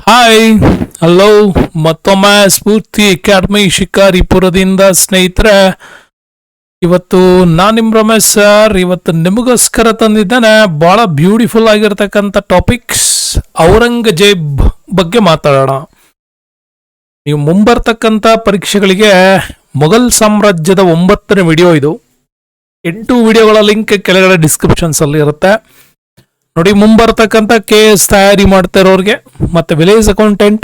Hi hello ಮತ್ತೊಮ್ಮೆ ಸ್ಫೂರ್ತಿ academy ಶಿಕಾರಿಪುರದಿಂದ ಸ್ನೇಹಿತರೆ, ಇವತ್ತು ನಾನು ನಿಮ್ ರಮೇಶ್ ಸರ್ ಇವತ್ತು ನಿಮಗೋಸ್ಕರ ತಂದಿದ್ದೇನೆ ಬಹಳ ಬ್ಯೂಟಿಫುಲ್ ಆಗಿರ್ತಕ್ಕಂಥ ಟಾಪಿಕ್ಸ್ ಔರಂಗಜೇಬ್ ಬಗ್ಗೆ ಮಾತಾಡೋಣ. ನೀವು ಮುಂಬರ್ತಕ್ಕಂಥ ಪರೀಕ್ಷೆಗಳಿಗೆ ಮೊಘಲ್ ಸಾಮ್ರಾಜ್ಯದ 9ನೇ ವಿಡಿಯೋ ಇದು. 8 ವಿಡಿಯೋಗಳ ಲಿಂಕ್ ಕೆಳಗಡೆ ಡಿಸ್ಕ್ರಿಪ್ಷನ್ಸ್ ಅಲ್ಲಿ ಇರುತ್ತೆ ನೋಡಿ. ಮುಂಬರ್ತಕ್ಕಂಥ KS ತಯಾರಿ ಮಾಡ್ತಾ ಇರೋರಿಗೆ ಮತ್ತೆ ವಿಲೇಜ್ ಅಕೌಂಟೆಂಟ್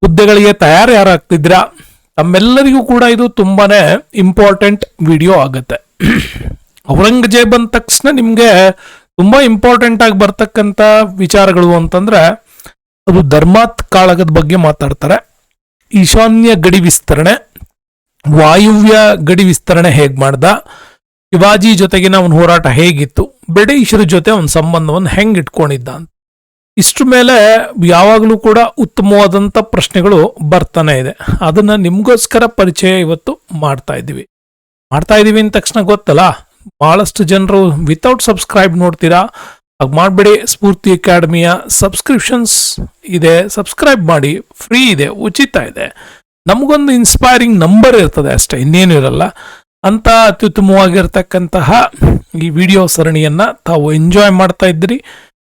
ಹುದ್ದೆಗಳಿಗೆ ಯಾರಾಗ್ತಿದ್ದೀರಾ ತಮ್ಮೆಲ್ಲರಿಗೂ ಕೂಡ ಇದು ತುಂಬಾನೇ ಇಂಪಾರ್ಟೆಂಟ್ ವಿಡಿಯೋ ಆಗುತ್ತೆ. ಔರಂಗಜೇಬ್ ಅಂದ ತಕ್ಷಣ ನಿಮ್ಗೆ ತುಂಬಾ ಇಂಪಾರ್ಟೆಂಟ್ ಆಗಿ ಬರ್ತಕ್ಕಂಥ ವಿಚಾರಗಳು ಅಂತಂದ್ರೆ ಅದು ಧರ್ಮಾತ್ ಕಾಳಗದ ಬಗ್ಗೆ ಮಾತಾಡ್ತಾರೆ. ಈಶಾನ್ಯ ಗಡಿ ವಿಸ್ತರಣೆ, ವಾಯುವ್ಯ ಗಡಿ ವಿಸ್ತರಣೆ ಹೇಗ್ ಮಾಡ್ದ, ಶಿವಾಜಿ ಜೊತೆಗಿನ ಅವನ ಹೋರಾಟ ಹೇಗಿತ್ತು, ಬ್ರಿಟಿಷರ ಜೊತೆ ಅವನ ಸಂಬಂಧವನ್ನು ಹೆಂಗ್ ಇಟ್ಕೊಂಡಿದ್ದ ಅಂತ ಇಷ್ಟ್ರ ಮೇಲೆ ಯಾವಾಗಲೂ ಕೂಡ ಉತ್ತಮವಾದಂಥ ಪ್ರಶ್ನೆಗಳು ಬರ್ತಾನೆ ಇದೆ. ಅದನ್ನ ನಿಮ್ಗೋಸ್ಕರ ಪರಿಚಯ ಇವತ್ತು ಮಾಡ್ತಾ ಇದ್ದೀವಿ ಅಂದ ತಕ್ಷಣ ಗೊತ್ತಲ್ಲ, ಬಹಳಷ್ಟು ಜನರು ವಿತೌಟ್ ಸಬ್ಸ್ಕ್ರೈಬ್ ನೋಡ್ತೀರಾ. ಹಾಗೆ ಮಾಡಬೇಡಿ. ಸ್ಫೂರ್ತಿ ಅಕಾಡೆಮಿಯ ಸಬ್ಸ್ಕ್ರಿಪ್ಷನ್ಸ್ ಇದೆ, ಸಬ್ಸ್ಕ್ರೈಬ್ ಮಾಡಿ, ಫ್ರೀ ಇದೆ, ಉಚಿತ ಇದೆ. ನಮಗೊಂದು ಇನ್ಸ್ಪೈರಿಂಗ್ ನಂಬರ್ ಇರ್ತದೆ ಅಷ್ಟೇ, ಇನ್ನೇನು ಇರಲ್ಲ. ಅಂತ ಅತ್ಯುತ್ತಮವಾಗಿರ್ತಕ್ಕಂತಹ ಈ ವಿಡಿಯೋ ಸರಣಿಯನ್ನ ತಾವು ಎಂಜಾಯ್ ಮಾಡ್ತಾ ಇದ್ದೀರಿ.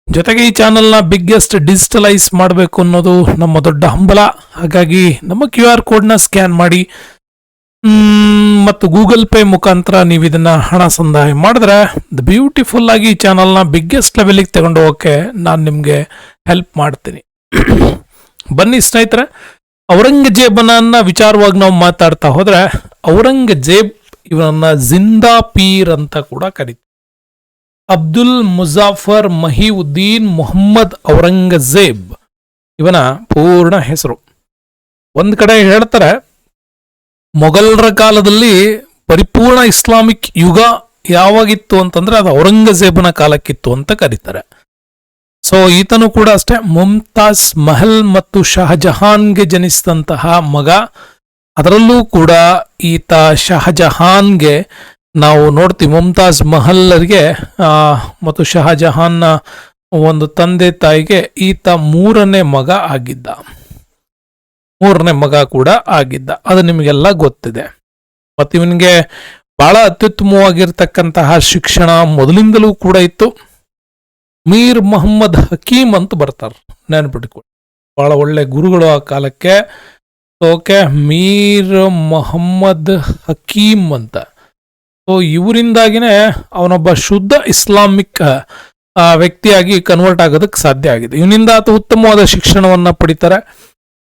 ಜೊತೆಗೆ ಈ ಚಾನೆಲ್ನ ಬಿಗ್ಗೆಸ್ಟ್ ಡಿಜಿಟಲೈಸ್ ಮಾಡಬೇಕು ಅನ್ನೋದು ನಮ್ಮ ದೊಡ್ಡ ಹಂಬಲ. ಹಾಗಾಗಿ ನಮ್ಮ QR ಕೋಡ್ನ ಸ್ಕ್ಯಾನ್ ಮಾಡಿ ಮತ್ತು ಗೂಗಲ್ ಪೇ ಮುಖಾಂತರ ನೀವು ಇದನ್ನ ಹಣ ಸಂದಾಯ ಮಾಡಿದ್ರೆ ಬ್ಯೂಟಿಫುಲ್ ಆಗಿ ಈ ಚಾನೆಲ್ನ ಬಿಗ್ಗೆಸ್ಟ್ ಲೆವೆಲ್ಗೆ ತಗೊಂಡು ಹೋಗಕ್ಕೆ ನಾನು ನಿಮಗೆ ಹೆಲ್ಪ್ ಮಾಡ್ತೀನಿ. ಬನ್ನಿ ಸ್ನೇಹಿತರೆ, ಔರಂಗಜೇಬನ ವಿಚಾರವಾಗಿ ನಾವು ಮಾತಾಡ್ತಾ ಹೋದ್ರೆ, ಔರಂಗಜೇಬ್ ಇವನನ್ನ ಜಿಂದಾ ಪೀರ್ ಅಂತ ಕೂಡ ಕರೀತಾರೆ. ಅಬ್ದುಲ್ ಮುಜಾಫರ್ ಮಹಿವುದ್ದೀನ್ ಮೊಹಮ್ಮದ್ ಔರಂಗಜೇಬ್ ಇವನ ಪೂರ್ಣ ಹೆಸರು. ಒಂದ್ ಕಡೆ ಹೇಳ್ತಾರೆ, ಮೊಘಲರ ಕಾಲದಲ್ಲಿ ಪರಿಪೂರ್ಣ ಇಸ್ಲಾಮಿಕ್ ಯುಗ ಯಾವಾಗಿತ್ತು ಅಂತಂದ್ರೆ ಅದು ಔರಂಗಜೇಬನ ಕಾಲಕ್ಕಿತ್ತು ಅಂತ ಕರೀತಾರೆ. ಸೊ ಈತನು ಕೂಡ ಅಷ್ಟೇ ಮುಮ್ತಾಜ್ ಮಹಲ್ ಮತ್ತು ಶಹಜಹಾನ್ಗೆ ಜನಿಸಿದಂತಹ ಮಗ. ಅದರಲ್ಲೂ ಕೂಡ ಈತ ಶಹಜಹಾನ್ಗೆ ನಾವು ನೋಡ್ತೀವಿ, ಮುಮ್ತಾಜ್ ಮಹಲ್ಲರಿಗೆ ಮತ್ತು ಶಹಜಹಾನ್ನ ಒಂದು ತಂದೆ ತಾಯಿಗೆ ಈತ 3ನೇ ಮಗ ಆಗಿದ್ದ. 3ನೇ ಮಗ ಕೂಡ ಆಗಿದ್ದ, ಅದು ನಿಮಗೆಲ್ಲ ಗೊತ್ತಿದೆ. ಮತ್ತು ಇವನಿಗೆ ಬಹಳ ಅತ್ಯುತ್ತಮವಾಗಿರ್ತಕ್ಕಂತಹ ಶಿಕ್ಷಣ ಮೊದಲಿಂದಲೂ ಕೂಡ ಇತ್ತು. ಮೀರ್ ಮೊಹಮ್ಮದ್ ಹಕೀಮ್ ಅಂತ ಬರ್ತಾರೆ, ನೆನಪಿಟ್ಕೊಳ್ಳಿ. ಬಹಳ ಒಳ್ಳೆ ಗುರುಗಳು ಆ ಕಾಲಕ್ಕೆ. ಓಕೆ, ಮೀರ್ ಮೊಹಮ್ಮದ್ ಹಕೀಮ್ ಅಂತ. ಸೊ ಇವರಿಂದಾಗಿನೇ ಅವನೊಬ್ಬ ಶುದ್ಧ ಇಸ್ಲಾಮಿಕ್ ವ್ಯಕ್ತಿಯಾಗಿ ಕನ್ವರ್ಟ್ ಆಗೋದಕ್ಕೆ ಸಾಧ್ಯ ಆಗಿದೆ. ಇವನಿಂದ ಆತ ಉತ್ತಮವಾದ ಶಿಕ್ಷಣವನ್ನ ಪಡಿತಾರೆ.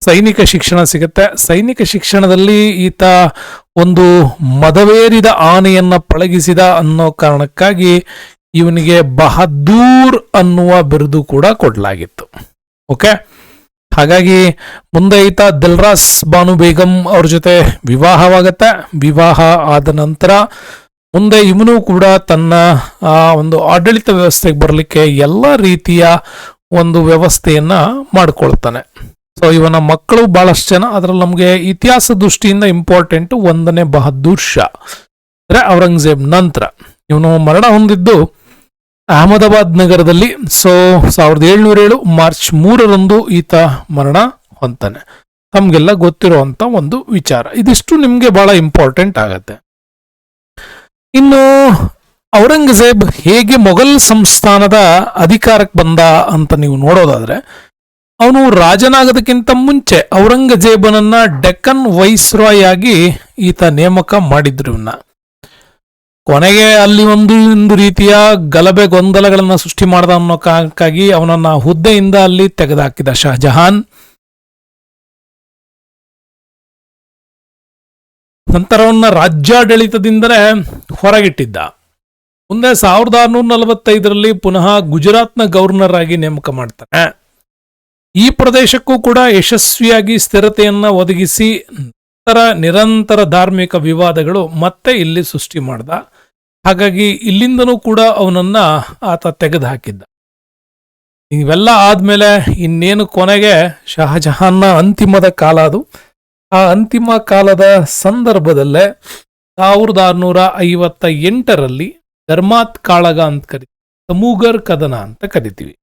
ಸೈನಿಕ ಶಿಕ್ಷಣ ಸಿಗುತ್ತೆ. ಸೈನಿಕ ಶಿಕ್ಷಣದಲ್ಲಿ ಈತ ಒಂದು ಮದವೇರಿದ ಆನೆಯನ್ನ ಪಳಗಿಸಿದ ಅನ್ನೋ ಕಾರಣಕ್ಕಾಗಿ ಇವನಿಗೆ ಬಹದ್ದೂರ್ ಅನ್ನುವ ಬಿರುದು ಕೂಡ ಕೊಡಲಾಗಿತ್ತು. ಓಕೆ, ಹಾಗಾಗಿ ಮುಂದೆ ಈತ ದಿಲ್ರಾಸ್ ಬಾನು ಬೇಗಂ ಅವ್ರ ಜೊತೆ ವಿವಾಹವಾಗತ್ತೆ. ವಿವಾಹ ಆದ ನಂತರ ಮುಂದೆ ಇವನು ಕೂಡ ತನ್ನ ಒಂದು ಆಡಳಿತ ವ್ಯವಸ್ಥೆಗೆ ಬರಲಿಕ್ಕೆ ಎಲ್ಲ ರೀತಿಯ ಒಂದು ವ್ಯವಸ್ಥೆಯನ್ನ ಮಾಡ್ಕೊಳ್ತಾನೆ. ಸೊ ಇವನ ಮಕ್ಕಳು ಬಹಳಷ್ಟು ಜನ. ಅದರಲ್ಲಿ ನಮಗೆ ಇತಿಹಾಸ ದೃಷ್ಟಿಯಿಂದ ಇಂಪಾರ್ಟೆಂಟ್ 1ನೇ ಬಹದ್ದೂರ್ ಶಾ ಅಂದ್ರೆ ಔರಂಗಜೇಬ್ ನಂತರ. ಇವನು ಮರಣ ಹೊಂದಿದ್ದು ಅಹಮದಾಬಾದ್ ನಗರದಲ್ಲಿ. ಸೊ 1707 ಮಾರ್ಚ್ 3ರಂದು ಈತ ಮರಣ ಹೊಂತಾನೆ. ತಮ್ಗೆಲ್ಲ ಗೊತ್ತಿರುವಂತ ಒಂದು ವಿಚಾರ. ಇದಿಷ್ಟು ನಿಮ್ಗೆ ಬಹಳ ಇಂಪಾರ್ಟೆಂಟ್ ಆಗತ್ತೆ. ಇನ್ನು ಔರಂಗಜೇಬ್ ಹೇಗೆ ಮೊಘಲ್ ಸಂಸ್ಥಾನದ ಅಧಿಕಾರಕ್ಕೆ ಬಂದ ಅಂತ ನೀವು ನೋಡೋದಾದ್ರೆ, ಅವನು ರಾಜನಾಗೋದಕ್ಕಿಂತ ಮುಂಚೆ ಔರಂಗಜೇಬನನ್ನ ಡೆಕ್ಕನ್ ವೈಸ್ರಾಯ್ ಆಗಿ ಈತ ನೇಮಕ ಮಾಡಿದ್ರು. ಇವನ್ನ ಕೊನೆಗೆ ಅಲ್ಲಿ ಒಂದು ರೀತಿಯ ಗಲಭೆ ಗೊಂದಲಗಳನ್ನ ಸೃಷ್ಟಿ ಮಾಡ್ದ ಅನ್ನೋ ಕಾರಣಕ್ಕಾಗಿ ಅವನನ್ನ ಹುದ್ದೆಯಿಂದ ಅಲ್ಲಿ ತೆಗೆದುಹಾಕಿದ ಶಹಜಹಾನ್. ನಂತರ ಅವನ್ನ ರಾಜ್ಯಾಡಳಿತದಿಂದಲೇ ಹೊರಗಿಟ್ಟಿದ್ದ. ಮುಂದೆ 1645ರಲ್ಲಿ ಪುನಃ ಗುಜರಾತ್ನ ಗವರ್ನರ್ ಆಗಿ ನೇಮಕ ಮಾಡ್ತಾನೆ. ಈ ಪ್ರದೇಶಕ್ಕೂ ಕೂಡ ಯಶಸ್ವಿಯಾಗಿ ಸ್ಥಿರತೆಯನ್ನ ಒದಗಿಸಿ ನಿರಂತರ ಧಾರ್ಮಿಕ ವಿವಾದಗಳು ಮತ್ತೆ ಇಲ್ಲಿ ಸೃಷ್ಟಿ ಮಾಡ್ದ. ಹಾಗಾಗಿ ಇಲ್ಲಿಂದನೂ ಕೂಡ ಅವನನ್ನ ಆತ ತೆಗೆದು ಹಾಕಿದ್ದ. ಇವೆಲ್ಲ ಆದ್ಮೇಲೆ ಇನ್ನೇನು ಕೊನೆಗೆ ಶಹಜಹಾನ್ನ ಅಂತಿಮದ ಕಾಲ ಅದು. ಆ ಅಂತಿಮ ಕಾಲದ ಸಂದರ್ಭದಲ್ಲೇ 1658ರಲ್ಲಿ ಧರ್ಮಾತ್ ಕಾಳಗ ಅಂತ ಕರೀತಾರೆ. ತಮೂಗರ್ ಕದನ ಅಂತ ಕರಿತೀವಿ.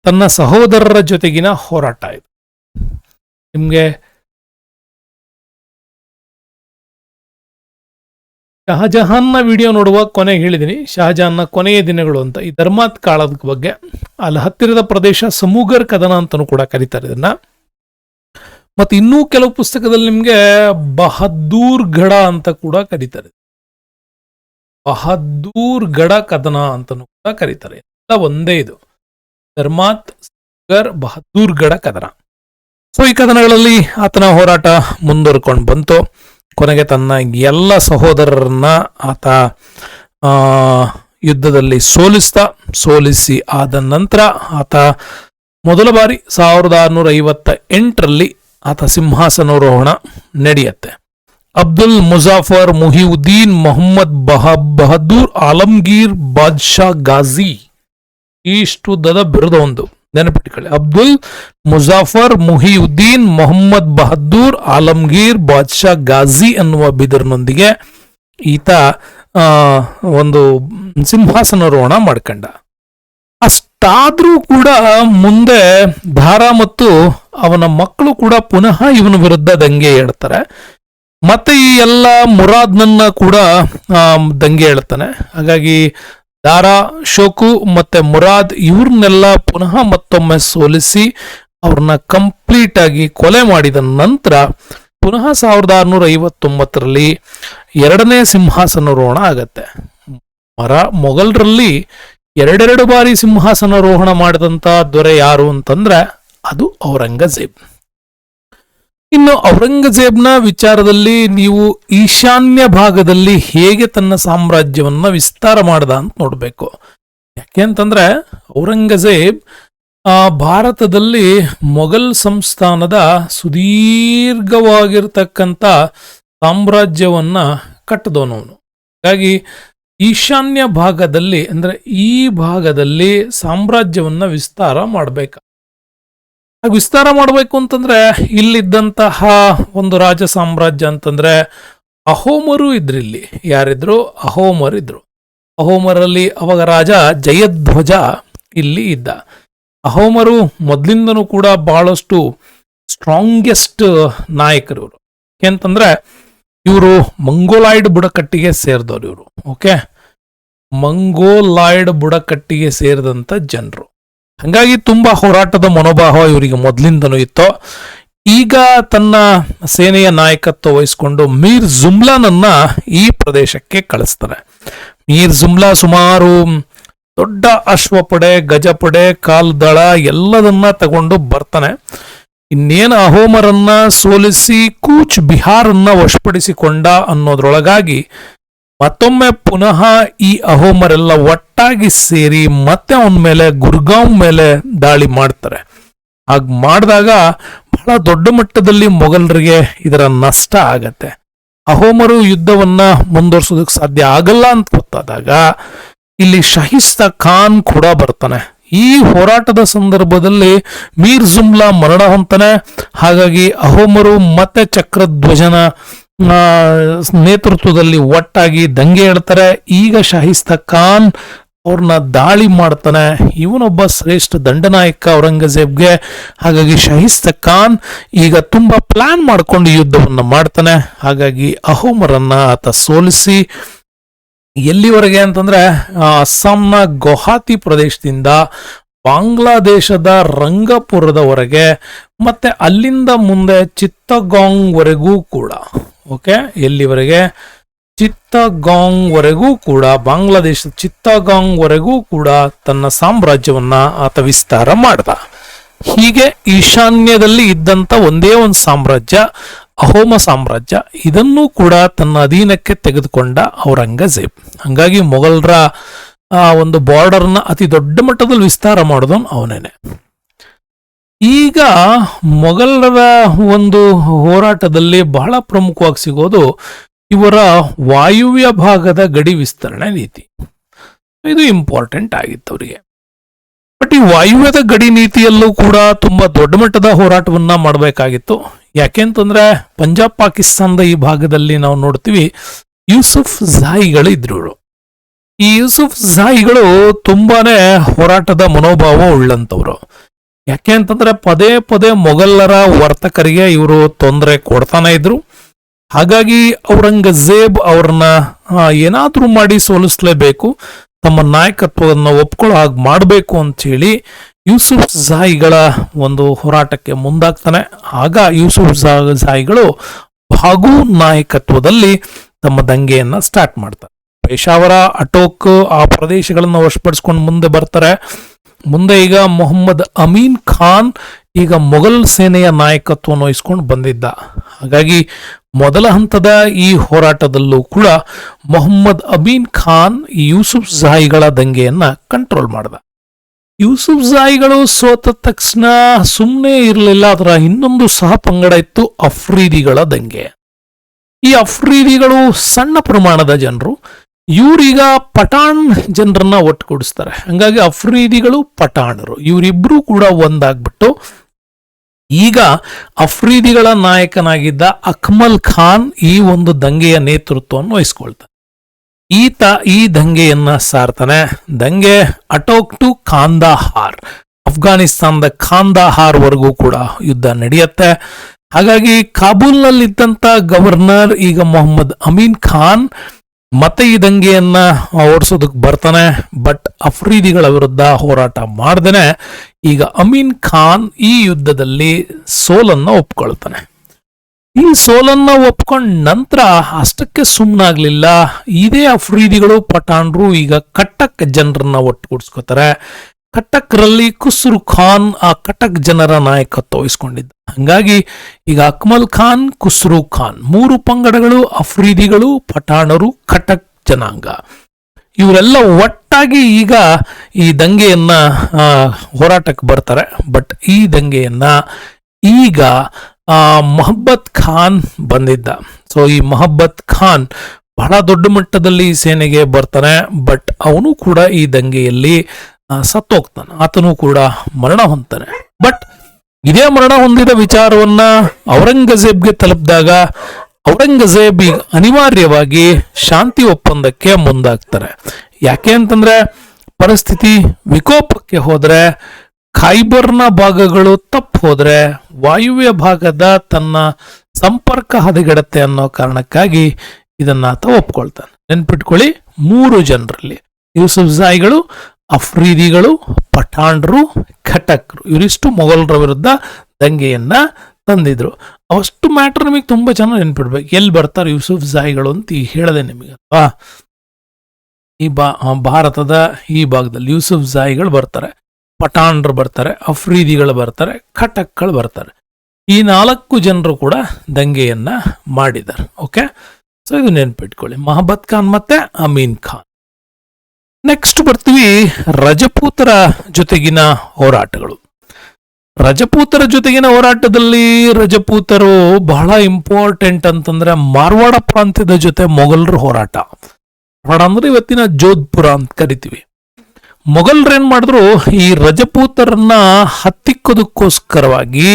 ತನ್ನ ಸಹೋದರರ ಜೊತೆಗಿನ ಹೋರಾಟ ಇದು. ನಿಮ್ಗೆ ಶಹಜಹಾನ್ನ ವಿಡಿಯೋ ನೋಡುವ ಕೊನೆಗೆ ಹೇಳಿದ್ದೀನಿ, ಶಹಜಹಾನ್ನ ಕೊನೆಯ ದಿನಗಳು ಅಂತ. ಈ ಧರ್ಮಾತ್ ಕಾಳದ ಬಗ್ಗೆ ಅಲ್ಲಿ ಹತ್ತಿರದ ಪ್ರದೇಶ ಸಮೂಗರ್ ಕದನ ಅಂತಲೂ ಕೂಡ ಕರೀತಾರೆ ಇದನ್ನ. ಮತ್ತೆ ಇನ್ನೂ ಕೆಲವು ಪುಸ್ತಕದಲ್ಲಿ ನಿಮ್ಗೆ ಬಹದ್ದೂರ್ ಗಢ ಅಂತ ಕೂಡ ಕರೀತಾರೆ. ಬಹದ್ದೂರ್ ಗಢ ಕದನ ಅಂತಲೂ ಕೂಡ ಕರೀತಾರೆ. ಎಲ್ಲ ಒಂದೇ ಇದು, ಧರ್ಮಾತ್ ಬಹದ್ದೂರ್ ಗಢ ಕದನ. ಸೊ ಈ ಕದನಗಳಲ್ಲಿ ಆತನ ಹೋರಾಟ ಮುಂದುವರ್ಕೊಂಡು ಬಂತು. ಕೊನೆಗೆ ತನ್ನ ಎಲ್ಲ ಸಹೋದರರನ್ನ ಆತ ಯುದ್ಧದಲ್ಲಿ ಸೋಲಿಸಿ ಆದ ನಂತರ ಆತ ಮೊದಲ ಬಾರಿ 1658ರಲ್ಲಿ ಆತ ಸಿಂಹಾಸನಾರೋಹಣ ನಡೆಯುತ್ತೆ. ಅಬ್ದುಲ್ ಮುಜಾಫರ್ ಮುಹಿಯುದ್ದೀನ್ ಮೊಹಮ್ಮದ್ ಬಹದ್ದೂರ್ ಆಲಂಗೀರ್ ಬಾದ್ಶಾ ಗಾಜಿ, ಇಷ್ಟುದ್ದದ ಬಿರುದು ಒಂದು ನೆನಪಿಟ್ಕೊಳ್ಳಿ. ಅಬ್ದುಲ್ ಮುಜಾಫರ್ ಮುಹಿಯುದ್ದೀನ್ ಮೊಹಮ್ಮದ್ ಬಹದ್ದೂರ್ ಆಲಂಗೀರ್ ಬಾದ್ಶಾ ಗಾಜಿ ಅನ್ನುವ ಬಿದರಿನೊಂದಿಗೆ ಈತ ಒಂದು ಸಿಂಹಾಸನಾರೋಹಣ ಮಾಡ್ಕೊಂಡ. ಅಷ್ಟಾದ್ರೂ ಕೂಡ ಮುಂದೆ ದಾರಾ ಮತ್ತು ಅವನ ಮಕ್ಕಳು ಕೂಡ ಪುನಃ ಇವನ ವಿರುದ್ಧ ದಂಗೆ ಏಳ್ತಾರೆ. ಮತ್ತೆ ಈ ಎಲ್ಲ ಮುರಾದ್ನನ್ನ ಕೂಡ ದಂಗೆ ಏಳ್ತಾನೆ. ಹಾಗಾಗಿ ದಾರಾ, ಶೋಕು ಮತ್ತೆ ಮುರಾದ್ ಇವ್ರನ್ನೆಲ್ಲ ಪುನಃ ಮತ್ತೊಮ್ಮೆ ಸೋಲಿಸಿ ಅವ್ರನ್ನ ಕಂಪ್ಲೀಟ್ ಆಗಿ ಕೊಲೆ ಮಾಡಿದ ನಂತರ ಪುನಃ 1659ರಲ್ಲಿ ಎರಡನೇ ಸಿಂಹಾಸನಾರೋಹಣ ಆಗತ್ತೆ. ಮೊಘಲರಲ್ಲಿ ಎರಡೆರಡು ಬಾರಿ ಸಿಂಹಾಸನಾರೋಹಣ ಮಾಡಿದಂತ ದೊರೆ ಯಾರು ಅಂತಂದ್ರೆ ಅದು ಔರಂಗಜೇಬ್. ಇನ್ನು ಔರಂಗಜೇಬ್ನ ವಿಚಾರದಲ್ಲಿ ನೀವು ಈಶಾನ್ಯ ಭಾಗದಲ್ಲಿ ಹೇಗೆ ತನ್ನ ಸಾಮ್ರಾಜ್ಯವನ್ನ ವಿಸ್ತಾರ ಮಾಡ್ದ ಅಂತ ನೋಡ್ಬೇಕು. ಯಾಕೆ ಅಂತಂದ್ರೆ ಔರಂಗಜೇಬ್ ಭಾರತದಲ್ಲಿ ಮೊಘಲ್ ಸಂಸ್ಥಾನದ ಸುದೀರ್ಘವಾಗಿರ್ತಕ್ಕಂಥ ಸಾಮ್ರಾಜ್ಯವನ್ನ ಕಟ್ಟದವನವನು. ಹಾಗಾಗಿ ಈಶಾನ್ಯ ಭಾಗದಲ್ಲಿ ಅಂದ್ರೆ ಈ ಭಾಗದಲ್ಲಿ ಸಾಮ್ರಾಜ್ಯವನ್ನ ವಿಸ್ತಾರ ಮಾಡಬೇಕು. ವಿಸ್ತಾರ ಮಾಡಬೇಕು ಅಂತಂದ್ರೆ ಇಲ್ಲಿದ್ದಂತಹ ಒಂದು ರಾಜ ಸಾಮ್ರಾಜ್ಯ ಅಂತಂದ್ರೆ ಅಹೋಮರು ಇದ್ರು. ಇಲ್ಲಿ ಯಾರಿದ್ರು? ಅಹೋಮರ್ ಇದ್ರು. ಅಹೋಮರಲ್ಲಿ ಅವಾಗ ರಾಜ ಜಯಧ್ವಜ ಇಲ್ಲಿ ಇದ್ದ. ಅಹೋಮರು ಮೊದ್ಲಿಂದನೂ ಕೂಡ ಬಹಳಷ್ಟು ಸ್ಟ್ರಾಂಗೆಸ್ಟ್ ನಾಯಕರು ಇವರು. ಯಾಕೆಂತಂದ್ರೆ ಇವರು ಮಂಗೋಲಾಯ್ಡ್ ಬುಡಕಟ್ಟಿಗೆ ಸೇರಿದವರು ಇವರು. ಓಕೆ, ಮಂಗೋಲಾಯ್ಡ್ ಬುಡಕಟ್ಟಿಗೆ ಸೇರಿದಂತ ಜನರು. ಹಂಗಾಗಿ ತುಂಬಾ ಹೋರಾಟದ ಮನೋಭಾವ ಇವರಿಗೆ ಮೊದಲಿಂದನೂ ಇತ್ತು. ಈಗ ತನ್ನ ಸೇನೆಯ ನಾಯಕತ್ವ ವಹಿಸಿಕೊಂಡು ಮೀರ್ ಜುಮ್ಲಾನನ್ನ ಈ ಪ್ರದೇಶಕ್ಕೆ ಕಳಿಸ್ತಾರೆ. ಮೀರ್ ಜುಮ್ಲಾ ಸುಮಾರು ದೊಡ್ಡ ಅಶ್ವಪಡೆ, ಗಜಪಡೆ, ಕಾಲ್ದಳ ಎಲ್ಲದನ್ನ ತಗೊಂಡು ಬರ್ತಾನೆ. ಇನ್ನೇನು ಅಹೋಮರನ್ನ ಸೋಲಿಸಿ ಕೂಚ್ ಬಿಹಾರನ್ನ ವಶಪಡಿಸಿಕೊಂಡ ಅನ್ನೋದ್ರೊಳಗಾಗಿ ಮತ್ತೊಮ್ಮೆ ಪುನಃ ಈ ಅಹೋಮರೆಲ್ಲ ಒಟ್ಟಾಗಿ ಸೇರಿ ಮತ್ತೆ ಅವನ ಮೇಲೆ ಗುರ್ಗಾಂವ್ ಮೇಲೆ ದಾಳಿ ಮಾಡ್ತಾರೆ. ಹಾಗೆ ಮಾಡಿದಾಗ ಬಹಳ ದೊಡ್ಡ ಮಟ್ಟದಲ್ಲಿ ಮೊಘಲರಿಗೆ ಇದರ ನಷ್ಟ ಆಗತ್ತೆ. ಅಹೋಮರು ಯುದ್ಧವನ್ನ ಮುಂದುವರ್ಸೋದಕ್ಕೆ ಸಾಧ್ಯ ಆಗಲ್ಲ ಅಂತ ಗೊತ್ತಾದಾಗ ಇಲ್ಲಿ ಶಹಿಸ್ತಾ ಖಾನ್ ಕೂಡ ಬರ್ತಾನೆ. ಈ ಹೋರಾಟದ ಸಂದರ್ಭದಲ್ಲಿ ಮೀರ್ ಜುಮ್ಲಾ ಮರಣ ಹೊಂತಾನೆ. ಹಾಗಾಗಿ ಅಹೋಮರು ಮತ್ತೆ ಚಕ್ರಧ್ವಜನ ನೇತೃತ್ವದಲ್ಲಿ ಒಟ್ಟಾಗಿ ದಂಗೆ ಏಳ್ತಾರೆ. ಈಗ ಶಹಿಸ್ತಾ ಖಾನ್ ಅವ್ರನ್ನ ದಾಳಿ ಮಾಡ್ತಾನೆ. ಇವನೊಬ್ಬ ಶ್ರೇಷ್ಠ ದಂಡನಾಯಕ ಔರಂಗಜೇಬ್ಗೆ. ಹಾಗಾಗಿ ಶಹಿಸ್ತಾ ಖಾನ್ ಈಗ ತುಂಬಾ ಪ್ಲಾನ್ ಮಾಡ್ಕೊಂಡು ಯುದ್ಧವನ್ನ ಮಾಡ್ತಾನೆ. ಹಾಗಾಗಿ ಅಹೋಮರನ್ನ ಆತ ಸೋಲಿಸಿ ಎಲ್ಲಿವರೆಗೆ ಅಂತಂದ್ರೆ ಅಸ್ಸಾಂನ ಗುವಾಹತಿ ಪ್ರದೇಶದಿಂದ ಬಾಂಗ್ಲಾದೇಶದ ರಂಗಪುರದವರೆಗೆ ಮತ್ತೆ ಅಲ್ಲಿಂದ ಮುಂದೆ ಚಿತ್ತಗಾಂಗ್ ವರೆಗೂ ಕೂಡ. ಓಕೆ, ಎಲ್ಲಿವರೆಗೆ? ಚಿತ್ತಗಾಂಗ್ ವರೆಗೂ ಕೂಡ, ಬಾಂಗ್ಲಾದೇಶದ ಚಿತ್ತಗಾಂಗ್ ವರೆಗೂ ಕೂಡ ತನ್ನ ಸಾಮ್ರಾಜ್ಯವನ್ನ ಆತ ವಿಸ್ತಾರ ಮಾಡ್ದ. ಹೀಗೆ ಈಶಾನ್ಯದಲ್ಲಿ ಇದ್ದಂತ ಒಂದೇ ಒಂದು ಸಾಮ್ರಾಜ್ಯ ಅಹೋಮ ಸಾಮ್ರಾಜ್ಯ, ಇದನ್ನೂ ಕೂಡ ತನ್ನ ಅಧೀನಕ್ಕೆ ತೆಗೆದುಕೊಂಡ ಔರಂಗಜೇಬ್. ಹಂಗಾಗಿ ಮೊಘಲರ ಒಂದು ಬಾರ್ಡರ್ನ ಅತಿ ದೊಡ್ಡ ಮಟ್ಟದಲ್ಲಿ ವಿಸ್ತಾರ ಮಾಡೋದನ್ ಅವನೇನೆ. ಈಗ ಮೊಘಲರ ಒಂದು ಹೋರಾಟದಲ್ಲಿ ಬಹಳ ಪ್ರಮುಖವಾಗಿ ಸಿಗೋದು ಇವರ ವಾಯುವ್ಯ ಭಾಗದ ಗಡಿ ವಿಸ್ತರಣೆ ನೀತಿ. ಇದು ಇಂಪಾರ್ಟೆಂಟ್ ಆಗಿತ್ತು ಅವರಿಗೆ. ಬಟ್ ಈ ವಾಯುವ್ಯದ ಗಡಿ ನೀತಿಯಲ್ಲೂ ಕೂಡ ತುಂಬಾ ದೊಡ್ಡ ಮಟ್ಟದ ಹೋರಾಟವನ್ನ ಮಾಡಬೇಕಾಗಿತ್ತು. ಯಾಕೆಂತಂದ್ರೆ ಪಂಜಾಬ್ ಪಾಕಿಸ್ತಾನದ ಈ ಭಾಗದಲ್ಲಿ ನಾವು ನೋಡ್ತೀವಿ ಯೂಸುಫ್ ಜಾಹಿಗಳು ಇದ್ರು. ಈ ಯೂಸುಫ್ ಜಾಹಿಗಳು ತುಂಬಾನೇ ಹೋರಾಟದ ಮನೋಭಾವ ಉಳ್ಳಂತವ್ರು. ಯಾಕೆ ಅಂತಂದ್ರೆ ಪದೇ ಪದೇ ಮೊಘಲರ ವರ್ತಕರಿಗೆ ಇವರು ತೊಂದರೆ ಕೊಡ್ತಾನೆ ಇದ್ರು. ಹಾಗಾಗಿ ಔರಂಗಜೇಬ್ ಅವ್ರನ್ನ ಏನಾದ್ರೂ ಮಾಡಿ ಸೋಲಿಸ್ಲೇಬೇಕು, ತಮ್ಮ ನಾಯಕತ್ವವನ್ನು ಒಪ್ಕೊಳ್ಳೋ ಹಾಗೆ ಮಾಡಬೇಕು ಅಂತ ಹೇಳಿ ಯೂಸುಫ್ ಜಾಹಿಗಳ ಒಂದು ಹೋರಾಟಕ್ಕೆ ಮುಂದಾಗ್ತಾನೆ. ಆಗ ಯೂಸುಫ್ ಜಾಹಿಗಳು ಬಾಗು ನಾಯಕತ್ವದಲ್ಲಿ ತಮ್ಮ ದಂಗೆಯನ್ನ ಸ್ಟಾರ್ಟ್ ಮಾಡ್ತಾರೆ. ಪೇಶಾವರ, ಅಟೋಕ್ ಆ ಪ್ರದೇಶಗಳನ್ನ ವಶಪಡಿಸ್ಕೊಂಡು ಮುಂದೆ ಬರ್ತಾರೆ. ಮುಂದೆ ಈಗ ಮೊಹಮ್ಮದ್ ಅಮೀನ್ ಖಾನ್ ಈಗ ಮೊಘಲ್ ಸೇನೆಯ ನಾಯಕತ್ವವನ್ನು ವಹಿಸ್ಕೊಂಡು ಬಂದಿದ್ದ. ಹಾಗಾಗಿ ಮೊದಲ ಹಂತದ ಈ ಹೋರಾಟದಲ್ಲೂ ಕೂಡ ಮೊಹಮ್ಮದ್ ಅಮೀನ್ ಖಾನ್ ಈ ಯೂಸುಫ್ ಜಾಹಿಗಳ ದಂಗೆಯನ್ನ ಕಂಟ್ರೋಲ್ ಮಾಡ್ದ. ಯೂಸುಫ್ ಜಾಹಿಗಳು ಸೋತ ತಕ್ಷಣ ಸುಮ್ಮನೆ ಇರಲಿಲ್ಲ. ಅದರ ಇನ್ನೊಂದು ಸಹ ಪಂಗಡ ಇತ್ತು, ಅಫ್ರೀದಿಗಳ ದಂಗೆ. ಈ ಅಫ್ರೀದಿಗಳು ಸಣ್ಣ ಪ್ರಮಾಣದ ಜನರು. ಇವ್ರೀಗ ಪಠಾಣ್ ಜನರನ್ನ ಒಟ್ಟುಗೂಡಿಸ್ತಾರೆ. ಹಂಗಾಗಿ ಅಫ್ರೀದಿಗಳು ಪಠಾಣರು ಇವರಿಬ್ರು ಕೂಡ ಒಂದಾಗ್ಬಿಟ್ಟು ಈಗ ಅಫ್ರೀದಿಗಳ ನಾಯಕನಾಗಿದ್ದ ಅಕ್ಮಲ್ ಖಾನ್ ಈ ಒಂದು ದಂಗೆಯ ನೇತೃತ್ವವನ್ನು ವಹಿಸ್ಕೊಳ್ತಾನೆ. ಈತ ಈ ದಂಗೆಯನ್ನ ಸಾರ್ತಾನೆ. ದಂಗೆ ಅಟೋಕ್ ಟು ಕಾಂದಾಹಾರ್, ಅಫ್ಘಾನಿಸ್ತಾನದ ಕಾಂದಾಹಾರ್ ವರೆಗೂ ಕೂಡ ಯುದ್ಧ ನಡೆಯುತ್ತೆ. ಹಾಗಾಗಿ ಕಾಬೂಲ್ನಲ್ಲಿದ್ದಂತ ಗವರ್ನರ್ ಈಗ ಮೊಹಮ್ಮದ್ ಅಮೀನ್ ಖಾನ್ ಮತ್ತೆ ಈ ದಂಗೆಯನ್ನ ಓಡಿಸೋದಕ್ಕೆ ಬರ್ತಾನೆ. ಬಟ್ ಅಫ್ರೀದಿಗಳ ವಿರುದ್ಧ ಹೋರಾಟ ಮಾಡ್ದೇನೆ ಈಗ ಅಮೀನ್ ಖಾನ್ ಈ ಯುದ್ಧದಲ್ಲಿ ಸೋಲನ್ನ ಒಪ್ಕೊಳ್ತಾನೆ. ಈ ಸೋಲನ್ನ ಒಪ್ಕೊಂಡ ನಂತರ ಅಷ್ಟಕ್ಕೆ ಸುಮ್ಮನಾಗ್ಲಿಲ್ಲ. ಇದೇ ಅಫ್ರೀದಿಗಳು ಪಠಾಣ್ರು ಈಗ ಕಟ್ಟಕ್ ಜನರನ್ನ ಒಟ್ಟುಗೂಡಿಸ್ಕೋತಾರೆ. ಕಟಕ್ರಲ್ಲಿ ಖುಸ್ರು ಖಾನ್ ಆ ಕಟಕ್ ಜನರ ನಾಯಕತ್ವ ವಹಿಸ್ಕೊಂಡಿದ್ದ. ಹಂಗಾಗಿ ಈಗ ಅಕ್ಮಲ್ ಖಾನ್, ಖುಸ್ರು ಖಾನ್ ಮೂರು ಪಂಗಡಗಳು, ಅಫ್ರೀದಿಗಳು, ಪಠಾಣರು, ಕಟಕ್ ಜನಾಂಗ ಇವರೆಲ್ಲ ಒಟ್ಟಾಗಿ ಈಗ ಈ ದಂಗೆಯನ್ನ ಹೋರಾಟಕ್ಕೆ ಬರ್ತಾರೆ. ಬಟ್ ಈ ದಂಗೆಯನ್ನ ಈಗ ಮೊಹಬ್ಬತ್ ಖಾನ್ ಬಂದಿದ್ದ. ಸೊ ಈ ಮೊಹಬ್ಬತ್ ಖಾನ್ ಬಹಳ ದೊಡ್ಡ ಮಟ್ಟದಲ್ಲಿ ಸೇನೆಗೆ ಬರ್ತಾನೆ. ಬಟ್ ಅವನು ಕೂಡ ಈ ದಂಗೆಯಲ್ಲಿ ಸತ್ತೋಗ್ತಾನೆ. ಆತನು ಕೂಡ ಮರಣ ಹೊಂದ್ತಾನೆ. ಬಟ್ ಇದೇ ಮರಣ ಹೊಂದಿದ ವಿಚಾರವನ್ನ ಔರಂಗಜೇಬ್ಗೆ ತಲುಪಿದಾಗ ಔರಂಗಜೇಬ್ ಈಗ ಅನಿವಾರ್ಯವಾಗಿ ಶಾಂತಿ ಒಪ್ಪಂದಕ್ಕೆ ಮುಂದಾಗ್ತಾರೆ. ಯಾಕೆ ಅಂತಂದ್ರೆ ಪರಿಸ್ಥಿತಿ ವಿಕೋಪಕ್ಕೆ ಹೋದ್ರೆ, ಖೈಬರ್ನ ಭಾಗಗಳು ತಪ್ಪು ಹೋದ್ರೆ ವಾಯುವ್ಯ ಭಾಗದ ತನ್ನ ಸಂಪರ್ಕ ಹದಗೆಡತ್ತೆ ಅನ್ನೋ ಕಾರಣಕ್ಕಾಗಿ ಇದನ್ನ ಆತ ಒಪ್ಕೊಳ್ತಾನೆ. ನೆನ್ಪಿಟ್ಕೊಳ್ಳಿ, 3 ಜನರಲ್ಲಿ ಯೂಸುಫ್ ಜಾಹಿಗಳು, ಅಫ್ರೀದಿಗಳು, ಪಠಾಣ್ರು, ಖಟಕ್ರು ಇವರಿಷ್ಟು ಮೊಘಲರ ವಿರುದ್ಧ ದಂಗೆಯನ್ನ ತಂದಿದ್ರು. ಅವಷ್ಟು ಮ್ಯಾಟರ್ ನಿಮಗೆ ತುಂಬಾ ಚೆನ್ನಾಗಿ ನೆನ್ಪಿಡ್ಬೇಕು. ಎಲ್ಲಿ ಬರ್ತಾರೆ ಯೂಸುಫ್ ಜಾಹಿಗಳು ಅಂತ ಹೇಳದೆ ನಿಮಗೆ ಅಲ್ವಾ. ಈ ಭಾರತದ ಈ ಭಾಗದಲ್ಲಿ ಯೂಸುಫ್ ಜಾಹಿಗಳು ಬರ್ತಾರೆ, ಪಠಾಣ್ರು ಬರ್ತಾರೆ, ಅಫ್ರೀದಿಗಳು ಬರ್ತಾರೆ, ಖಟಕ್ಗಳು ಬರ್ತಾರೆ. ಈ 4 ಜನರು ಕೂಡ ದಂಗೆಯನ್ನ ಮಾಡಿದ್ದಾರೆ. ಓಕೆ, ಸೊ ಇದು ನೆನ್ಪಿಟ್ಕೊಳ್ಳಿ, ಮೊಹಬ್ಬತ್ ಖಾನ್ ಮತ್ತೆ ಅಮೀನ್ ಖಾನ್. ನೆಕ್ಸ್ಟ್ ಬರ್ತೀವಿ ರಜಪೂತರ ಜೊತೆಗಿನ ಹೋರಾಟಗಳು. ರಜಪೂತರ ಜೊತೆಗಿನ ಹೋರಾಟದಲ್ಲಿ ರಜಪೂತರು ಬಹಳ ಇಂಪಾರ್ಟೆಂಟ್ ಅಂತಂದ್ರೆ ಮಾರ್ವಾಡ ಪ್ರಾಂತ್ಯದ ಜೊತೆ ಮೊಘಲರ ಹೋರಾಟ. ಮಾರ್ವಾಡ ಅಂದ್ರೆ ಇವತ್ತಿನ ಜೋಧ್ಪುರ ಅಂತ ಕರಿತೀವಿ. ಮೊಘಲರು ಏನ್ ಮಾಡಿದ್ರು, ಈ ರಜಪೂತರನ್ನ ಹತ್ತಿಕ್ಕೋದಕ್ಕೋಸ್ಕರವಾಗಿ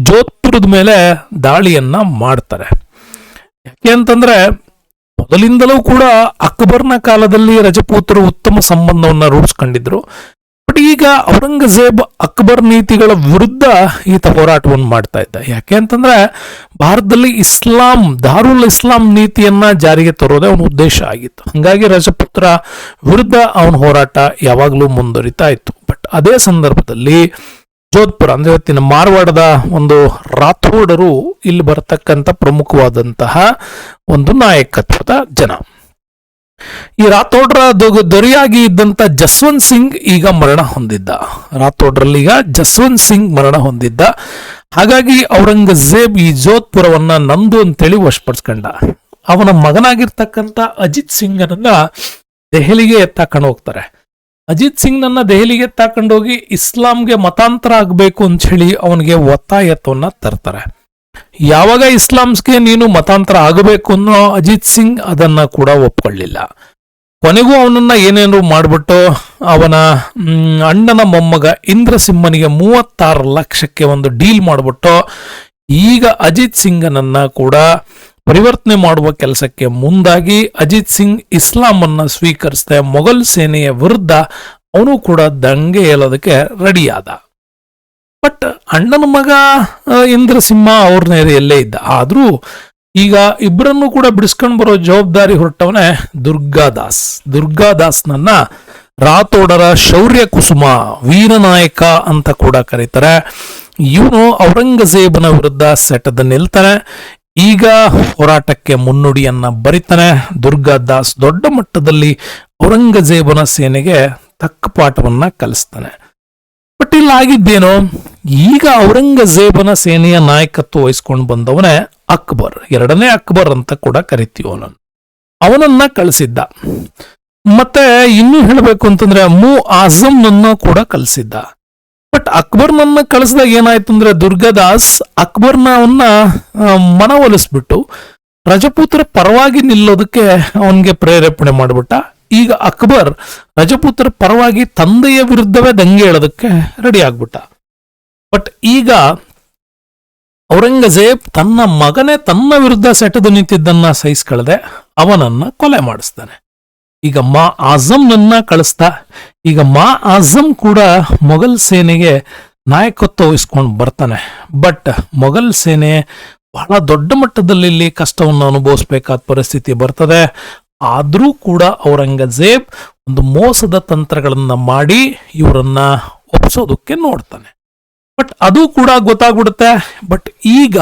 ಜೋಧ್ಪುರದ ಮೇಲೆ ದಾಳಿಯನ್ನ ಮಾಡ್ತಾರೆ. ಯಾಕೆ ಅಂತಂದ್ರೆ ಮೊದಲಿಂದಲೂ ಕೂಡ ಅಕ್ಬರ್ನ ಕಾಲದಲ್ಲಿ ರಜಪೂತರು ಉತ್ತಮ ಸಂಬಂಧವನ್ನ ರೂಢಿಸ್ಕೊಂಡಿದ್ರು. ಬಟ್ ಈಗ ಔರಂಗಜೇಬ್ ಅಕ್ಬರ್ ನೀತಿಗಳ ವಿರುದ್ಧ ಈತ ಹೋರಾಟವನ್ನು ಮಾಡ್ತಾ ಇದ್ದ. ಯಾಕೆ ಅಂತಂದ್ರೆ ಭಾರತದಲ್ಲಿ ಇಸ್ಲಾಂ, ದಾರುಲ್ ಇಸ್ಲಾಂ ನೀತಿಯನ್ನ ಜಾರಿಗೆ ತರೋದೇ ಅವನ ಉದ್ದೇಶ ಆಗಿತ್ತು. ಹಂಗಾಗಿ ರಜಪುತ್ರ ವಿರುದ್ಧ ಅವನ ಹೋರಾಟ ಯಾವಾಗಲೂ ಮುಂದುವರಿತಾ ಇತ್ತು. ಬಟ್ ಅದೇ ಸಂದರ್ಭದಲ್ಲಿ ಜೋಧ್ಪುರ ಅಂದ್ರೆ ಇವತ್ತಿನ ಮಾರ್ವಾಡದ ಒಂದು ರಾಥೋಡರು ಇಲ್ಲಿ ಬರತಕ್ಕಂಥ ಪ್ರಮುಖವಾದಂತಹ ಒಂದು ನಾಯಕತ್ವದ ಜನ. ಈ ರಾಥೋಡ್ರ ದೊರೆಯಾಗಿ ಇದ್ದಂತ ಜಸ್ವಂತ್ ಸಿಂಗ್ ಈಗ ಮರಣ ಹೊಂದಿದ್ದ. ರಾಥೋಡ್ರಲ್ಲಿ ಈಗ ಜಸ್ವಂತ್ ಸಿಂಗ್ ಮರಣ ಹೊಂದಿದ್ದ. ಹಾಗಾಗಿ ಔರಂಗಜೇಬ್ ಈ ಜೋಧ್ಪುರವನ್ನ ನಂದು ಅಂತೇಳಿ ವಶಪಡಿಸ್ಕೊಂಡ. ಅವನ ಮಗನಾಗಿರ್ತಕ್ಕಂಥ ಅಜಿತ್ ಸಿಂಗ್ನನ್ನ ದೆಹಲಿಗೆ ಎತ್ತಾಕೊಂಡು ಹೋಗ್ತಾರೆ. ಅಜಿತ್ ಸಿಂಗ್ ನನ್ನ ದೆಹಲಿಗೆ ಎತ್ತಾಕೊಂಡೋಗಿ ಇಸ್ಲಾಂಗೆ ಮತಾಂತರ ಆಗಬೇಕು ಅಂತ ಹೇಳಿ ಅವನಿಗೆ ಒತ್ತಾಯತ್ವನ್ನ ತರ್ತಾರೆ. ಯಾವಾಗ ಇಸ್ಲಾಂಸ್ಗೆ ನೀನು ಮತಾಂತರ ಆಗಬೇಕು ಅನ್ನೋ ಅಜಿತ್ ಸಿಂಗ್ ಅದನ್ನ ಕೂಡ ಒಪ್ಕೊಳ್ಳಿಲ್ಲ. ಕೊನೆಗೂ ಅವನನ್ನ ಏನೇನು ಮಾಡ್ಬಿಟ್ಟು ಅವನ ಅಣ್ಣನ ಮೊಮ್ಮಗ ಇಂದ್ರಸಿಂಹನಿಗೆ 36 ಲಕ್ಷಕ್ಕೆ ಒಂದು ಡೀಲ್ ಮಾಡ್ಬಿಟ್ಟು ಈಗ ಅಜಿತ್ ಸಿಂಗನನ್ನ ಕೂಡ ಪರಿವರ್ತನೆ ಮಾಡುವ ಕೆಲಸಕ್ಕೆ ಮುಂದಾಗಿ ಅಜಿತ್ ಸಿಂಗ್ ಇಸ್ಲಾಂ ಅನ್ನ ಸ್ವೀಕರಿಸದೆ ಮೊಘಲ್ ಸೇನೆಯ ವಿರುದ್ಧ ಅವನು ಕೂಡ ದಂಗೆ ಏಳೋದಕ್ಕೆ ರೆಡಿಯಾದ. ಬಟ್ ಅಣ್ಣನ ಮಗ ಇಂದ್ರಸಿಂಹ ಅವ್ರ ನೆರೆಯಲ್ಲೇ ಇದ್ದ. ಆದ್ರೂ ಈಗ ಇಬ್ಬರನ್ನು ಕೂಡ ಬಿಡಿಸ್ಕೊಂಡು ಬರೋ ಜವಾಬ್ದಾರಿ ಹೊರಟವನೇ ದುರ್ಗಾದಾಸ್ನನ್ನ ರಾಥೋಡರ ಶೌರ್ಯ ಕುಸುಮ, ವೀರನಾಯಕ ಅಂತ ಕೂಡ ಕರೀತಾರೆ. ಇವನು ಔರಂಗಜೇಬನ ವಿರುದ್ಧ ಸೆಟದ ನಿಲ್ತಾನೆ. ಈಗ ಹೋರಾಟಕ್ಕೆ ಮುನ್ನುಡಿಯನ್ನ ಬರಿತಾನೆ. ದುರ್ಗಾದಾಸ್ ದೊಡ್ಡ ಮಟ್ಟದಲ್ಲಿ ಔರಂಗಜೇಬನ ಸೇನೆಗೆ ತಕ್ಕ ಪಾಠವನ್ನ ಕಲಿಸ್ತಾನೆ. ಬಟ್ ಇಲ್ಲಿ ಆಗಿದ್ದೇನು, ಈಗ ಔರಂಗಜೇಬನ ಸೇನೆಯ ನಾಯಕತ್ವ ವಹಿಸ್ಕೊಂಡು ಬಂದವನೇ ಅಕ್ಬರ್, ಎರಡನೇ ಅಕ್ಬರ್ ಅಂತ ಕೂಡ ಕರಿತೀವಿ. ಅವನನ್ನ ಕಳಿಸಿದ್ದ. ಮತ್ತೆ ಇನ್ನೂ ಹೇಳಬೇಕು ಅಂತಂದ್ರೆ ಆಜಂನನ್ನ ಕೂಡ ಕಳಿಸಿದ್ದ. ಬಟ್ ಅಕ್ಬರ್ನನ್ನ ಕಳಿಸಿದಾಗ ಏನಾಯ್ತು ಅಂದ್ರೆ ದುರ್ಗಾದಾಸ್ ಅಕ್ಬರ್ನ ಮನವೊಲಿಸ್ಬಿಟ್ಟು ರಜಪೂತರ ಪರವಾಗಿ ನಿಲ್ಲೋದಕ್ಕೆ ಅವನ್ಗೆ ಪ್ರೇರೇಪಣೆ ಮಾಡಿಬಿಟ್ಟ. ಈಗ ಅಕ್ಬರ್ ರಜಪೂತರ ಪರವಾಗಿ ತಂದೆಯ ವಿರುದ್ಧವೇ ದಂಗೆ ಹೇಳೋದಕ್ಕೆ ರೆಡಿ ಆಗ್ಬಿಟ್ಟ. ಬಟ್ ಈಗ ಔರಂಗಜೇಬ್ ತನ್ನ ಮಗನೇ ತನ್ನ ವಿರುದ್ಧ ಸೆಟೆದು ನಿಂತಿದ್ದನ್ನ ಸಹಿಸ್ಕೊಳ್ಳದೆ ಅವನನ್ನ ಕೊಲೆ ಮಾಡಿಸ್ತಾನೆ. ಈಗ ಆಜಂನನ್ನ ಕಳಿಸ್ತಾ. ಈಗ ಆಜಂ ಕೂಡ ಮೊಘಲ್ ಸೇನೆಗೆ ನಾಯಕತ್ವ ವಹಿಸ್ಕೊಂಡು ಬರ್ತಾನೆ. ಬಟ್ ಮೊಘಲ್ ಸೇನೆ ಬಹಳ ದೊಡ್ಡ ಮಟ್ಟದಲ್ಲಿ ಇಲ್ಲಿ ಕಷ್ಟವನ್ನು ಅನುಭವಿಸಬೇಕಾದ ಪರಿಸ್ಥಿತಿ ಬರ್ತದೆ. ಆದ್ರೂ ಕೂಡ ಔರಂಗಜೇಬ್ ಒಂದು ಮೋಸದ ತಂತ್ರಗಳನ್ನ ಮಾಡಿ ಇವರನ್ನ ಒಪ್ಸೋದಕ್ಕೆ ನೋಡ್ತಾನೆ. ಬಟ್ ಅದು ಕೂಡ ಗೊತ್ತಾಗ್ಬಿಡುತ್ತೆ. ಬಟ್ ಈಗ